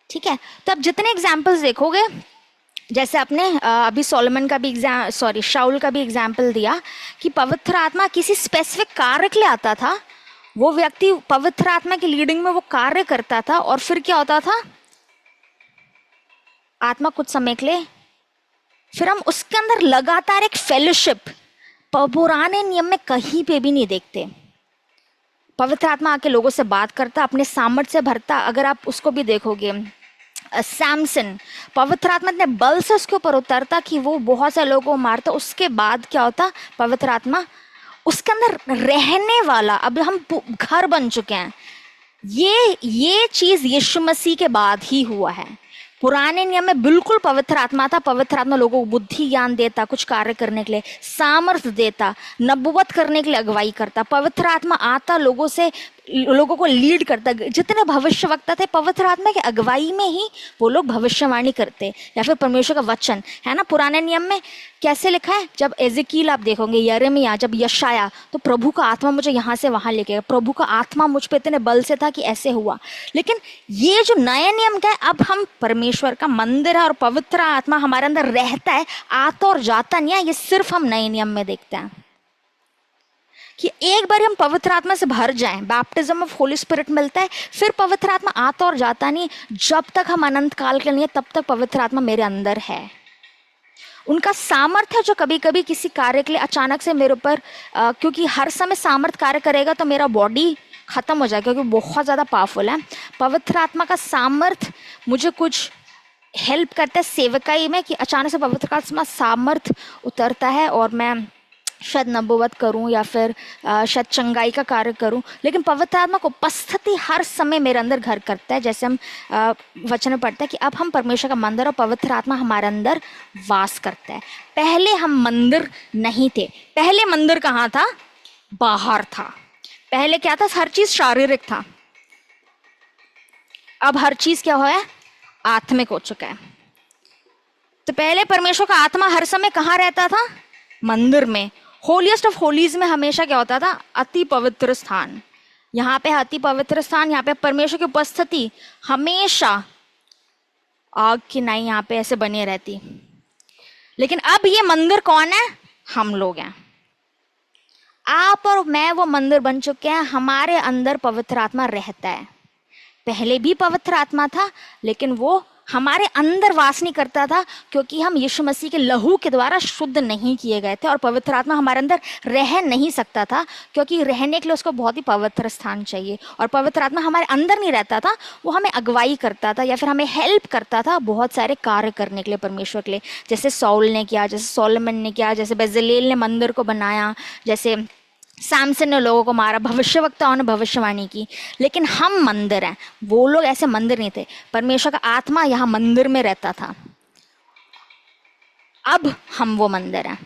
ठीक है, तो अब जितने एग्जाम्पल्स देखोगे, जैसे आपने अभी सोलोमन का भी शाऊल का भी एग्जाम्पल दिया कि पवित्र आत्मा किसी स्पेसिफिक कार्य के लिए आता था, वो व्यक्ति पवित्र आत्मा की लीडिंग में वो कार्य करता था, और फिर क्या होता था, आत्मा कुछ समय के लिए, फिर हम उसके अंदर लगातार एक फेलोशिप पुराने नियम में कहीं पे भी नहीं देखते। पवित्र आत्मा आके लोगों से बात करता, अपने सामर्थ्य से भरता। अगर आप उसको भी देखोगे, सैमसन, पवित्र आत्मा इतने बल से उसके ऊपर उतरता कि वो बहुत से लोगों को मारता। उसके बाद क्या होता, पवित्र आत्मा उसके अंदर रहने वाला, अब हम घर बन चुके हैं। ये चीज यीशु मसीह के बाद ही हुआ है। पुराने नियम में बिल्कुल पवित्र आत्मा था, पवित्र आत्मा लोगों को बुद्धि ज्ञान देता, कुछ कार्य करने के लिए सामर्थ्य देता, नबुवत करने के लिए अगुवाई करता। पवित्र आत्मा आता, लोगों को लीड करता। जितने भविष्यवक्ता थे, पवित्र आत्मा की अगुवाई में ही वो लोग भविष्यवाणी करते, या फिर परमेश्वर का वचन है ना। पुराने नियम में कैसे लिखा है, जब एजेकियल आप देखोगे, यिर्मयाह, जब यशाया, तो प्रभु का आत्मा मुझे यहाँ से वहाँ लेके गया, प्रभु का आत्मा मुझ पे इतने बल से था कि ऐसे हुआ। लेकिन ये जो नए नियम का है, अब हम परमेश्वर का मंदिर है और पवित्र आत्मा हमारे अंदर रहता है, आता और जाता नहीं है। ये सिर्फ हम नए नियम में देखते हैं कि एक बार हम पवित्र आत्मा से भर जाएं, बैप्टिज्म ऑफ होली स्पिरिट मिलता है, फिर पवित्र आत्मा आता और जाता नहीं। जब तक हम अनंत काल के लिए, तब तक पवित्र आत्मा मेरे अंदर है। उनका सामर्थ्य जो कभी कभी किसी कार्य के लिए अचानक से मेरे ऊपर, क्योंकि हर समय सामर्थ्य कार्य करेगा तो मेरा बॉडी खत्म हो जाएगा, क्योंकि बहुत ज़्यादा पावरफुल है। पवित्र आत्मा का सामर्थ्य मुझे कुछ हेल्प करता है सेवकाई में, कि अचानक से पवित्र आत्मा सामर्थ्य उतरता है और मैं शायद नबुवत करूं या फिर शायद चंगाई का कार्य करूं। लेकिन पवित्र आत्मा को उपस्थिति हर समय मेरे अंदर घर करता है। जैसे हम वचन में पढ़ते हैं कि अब हम परमेश्वर का मंदिर और पवित्र आत्मा हमारे अंदर वास करता है। पहले हम मंदिर नहीं थे। पहले मंदिर कहाँ था? बाहर था। पहले क्या था? हर चीज शारीरिक था। अब हर चीज क्या हुआ है? आत्मिक हो चुका है। तो पहले परमेश्वर का आत्मा हर समय कहाँ रहता था? मंदिर में। होलीएस्ट ऑफ होलीज में हमेशा क्या होता था? अति पवित्र स्थान। यहाँ पे अति पवित्र स्थान, यहाँ पे परमेश्वर की उपस्थिति हमेशा आग की नाई यहाँ पे ऐसे बनी रहती। लेकिन अब ये मंदिर कौन है? हम लोग हैं। आप और मैं वो मंदिर बन चुके हैं। हमारे अंदर पवित्र आत्मा रहता है। पहले भी पवित्र आत्मा था, लेकिन वो हमारे अंदर वास नहीं करता था, क्योंकि हम यीशु मसीह के लहू के द्वारा शुद्ध नहीं किए गए थे, और पवित्र आत्मा हमारे अंदर रह नहीं सकता था, क्योंकि रहने के लिए उसको बहुत ही पवित्र स्थान चाहिए। और पवित्र आत्मा हमारे अंदर नहीं रहता था, वो हमें अगुवाई करता था या फिर हमें हेल्प करता था बहुत सारे कार्य करने के लिए परमेश्वर के लिए, जैसे सौल ने किया, जैसे सोलोमन ने किया, जैसे बेजलेल ने मंदिर को बनाया, जैसे सैमसन ने लोगों को मारा, भविष्यवक्ताओं ने भविष्यवाणी की। लेकिन हम मंदिर हैं, वो लोग ऐसे मंदिर नहीं थे। परमेश्वर का आत्मा यहाँ मंदिर में रहता था, अब हम वो मंदिर हैं।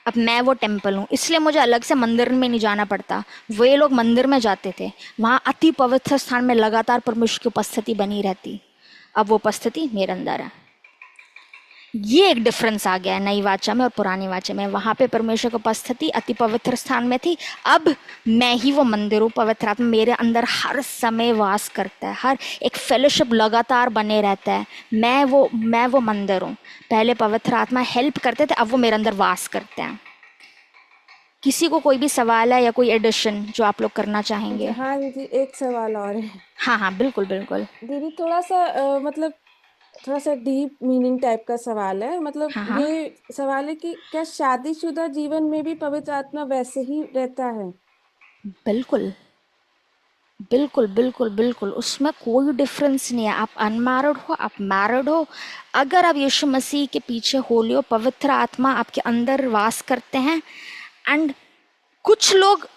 अब मैं वो टेम्पल हूँ, इसलिए मुझे अलग से मंदिर में नहीं जाना पड़ता। वे लोग मंदिर में जाते थे, वहाँ अति पवित्र स्थान में लगातार परमेश्वर की उपस्थिति बनी रहती। अब वो उपस्थिति मेरे अंदर है। ये एक डिफरेंस आ गया है नई वाचा में और पुरानी वाचा में। वहाँ पे परमेश्वर की उपस्थिति अति पवित्र स्थान में थी, अब मैं ही वो मंदिर हूँ। पवित्र आत्मा मेरे अंदर हर समय वास करता है, हर एक फेलोशिप लगातार बने रहता है। मैं वो मंदिर हूँ। पहले पवित्र आत्मा हेल्प करते थे, अब वो मेरे अंदर वास करते हैं। किसी को कोई भी सवाल है या कोई एडिशन जो आप लोग करना चाहेंगे? हाँ दीदी, एक सवाल और है। हाँ, बिल्कुल बिल्कुल। दीदी थोड़ा सा मतलब थोड़ा सा डीप मीनिंग टाइप का सवाल है। मतलब हाँ, ये सवाल है कि क्या शादीशुदा जीवन में भी पवित्र आत्मा वैसे ही रहता है? बिल्कुल बिल्कुल बिल्कुल बिल्कुल, उसमें कोई डिफरेंस नहीं है। आप अनमैरिड हो, आप मैरिड हो, अगर आप यीशु मसीह के पीछे होली हो, पवित्र आत्मा आपके अंदर वास करते हैं। एंड कुछ लोग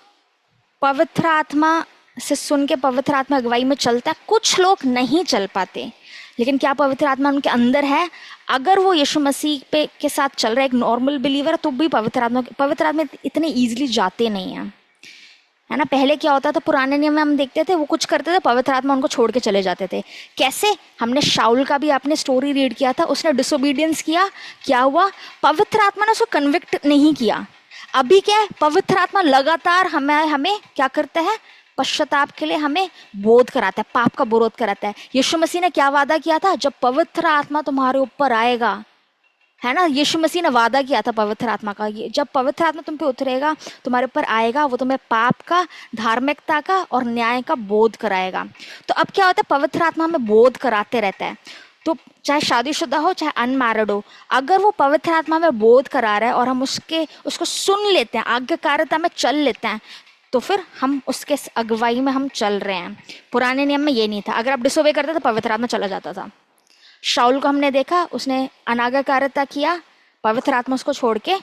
पवित्र आत्मा से सुन के पवित्र आत्मा अगुवाई में चलता है, कुछ लोग नहीं चल पाते। लेकिन क्या पवित्र आत्मा उनके अंदर है? अगर वो यीशु मसीह पे के साथ चल रहा है, एक नॉर्मल बिलीवर है, तो भी पवित्र आत्मा इतने ईजिली जाते नहीं हैं, है ना। पहले क्या होता था, पुराने नियम में हम देखते थे, वो कुछ करते थे, पवित्र आत्मा उनको छोड़ के चले जाते थे। कैसे? हमने शाऊल का भी आपने स्टोरी रीड किया था, उसने डिसोबीडियंस किया, क्या हुआ? पवित्र आत्मा ने उसको कन्विक्ट नहीं किया। अभी क्या है, पवित्र आत्मा लगातार हमें क्या करता है? पश्चाताप के लिए हमें बोध कराता है, पाप का विरोध कराता है। यीशु मसीह ने क्या वादा किया था? जब पवित्र आत्मा तुम्हारे ऊपर आएगा, है ना, यीशु मसीह ने वादा किया था पवित्र आत्मा का, जब पवित्र आत्मा तुम पे उतरेगा, तुम्हारे ऊपर आएगा, वो तुम्हें पाप का, धार्मिकता का और न्याय का बोध कराएगा। तो अब क्या होता है, पवित्र आत्मा हमें बोध कराते रहता है। तो चाहे शादीशुदा हो चाहे अनमैरिड हो, अगर वो पवित्र आत्मा में बोध करा रहा है और हम उसको सुन लेते हैं, आज्ञाकारिता में चल लेते हैं, तो फिर हम उसके अगुवाई में हम चल रहे हैं। पुराने नियम में ये नहीं था, अगर आप डिसोबे करते तो पवित्र आत्मा चला जाता था। शाऊल को हमने देखा, उसने अनाज्ञाकारिता किया, पवित्र आत्मा उसको छोड़ के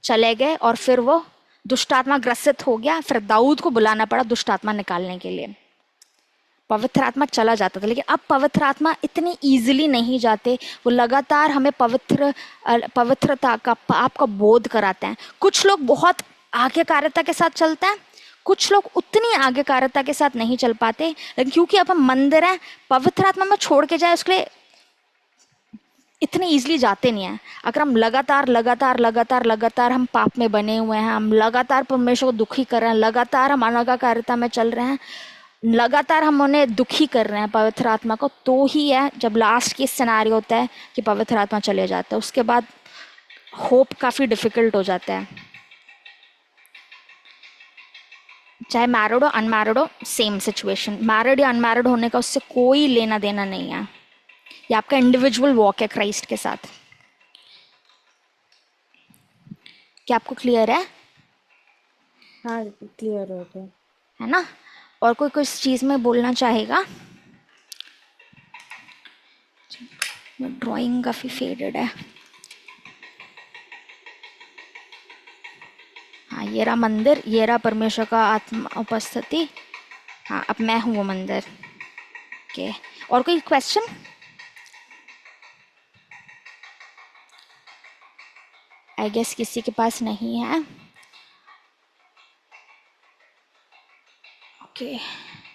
चले गए, और फिर वो दुष्ट आत्मा ग्रसित हो गया। फिर दाऊद को बुलाना पड़ा दुष्ट आत्मा निकालने के लिए। पवित्र आत्मा चला जाता था, लेकिन अब पवित्र आत्मा इतनी ईजिली नहीं जाते, वो लगातार हमें पवित्रता का, पाप का बोध कराते हैं। कुछ लोग बहुत आज्ञाकारिता के साथ चलते हैं, कुछ लोग उतनी आज्ञाकारिता के साथ नहीं चल पाते। लेकिन क्योंकि अब हम मंदिर हैं, पवित्र आत्मा में छोड़ के जाए, उसके लिए इतने ईजिली जाते नहीं हैं। अगर हम लगातार हम पाप में बने हुए हैं, हम लगातार परमेश्वर को दुखी कर रहे हैं, लगातार हम अनाज्ञाकारिता में चल रहे हैं, लगातार हम उन्हें दुखी कर रहे हैं पवित्र आत्मा को, तो ही है जब लास्ट की सिनेरियो होता है कि पवित्र आत्मा चले जाता है। उसके बाद होप काफ़ी डिफिकल्ट हो जाता है। चाहे मैरिड हो अनमैरिड हो, सेम सिचुएशन। मैरिड या अनमैरिड होने का उससे कोई लेना देना नहीं है, ये आपका इंडिविजुअल वॉक है क्राइस्ट के साथ। क्या आपको क्लियर है? हाँ क्लियर हो गया, है ना। और कोई कुछ चीज़ में बोलना चाहेगा? ड्राइंग काफ़ी फेडेड है। हाँ, ये रहा मंदिर, ये रहा परमेश्वर का आत्मा उपस्थिति। हाँ, अब मैं हूँ वो मंदिर। ओके, और कोई क्वेश्चन? आई गेस किसी के पास नहीं है। ओके।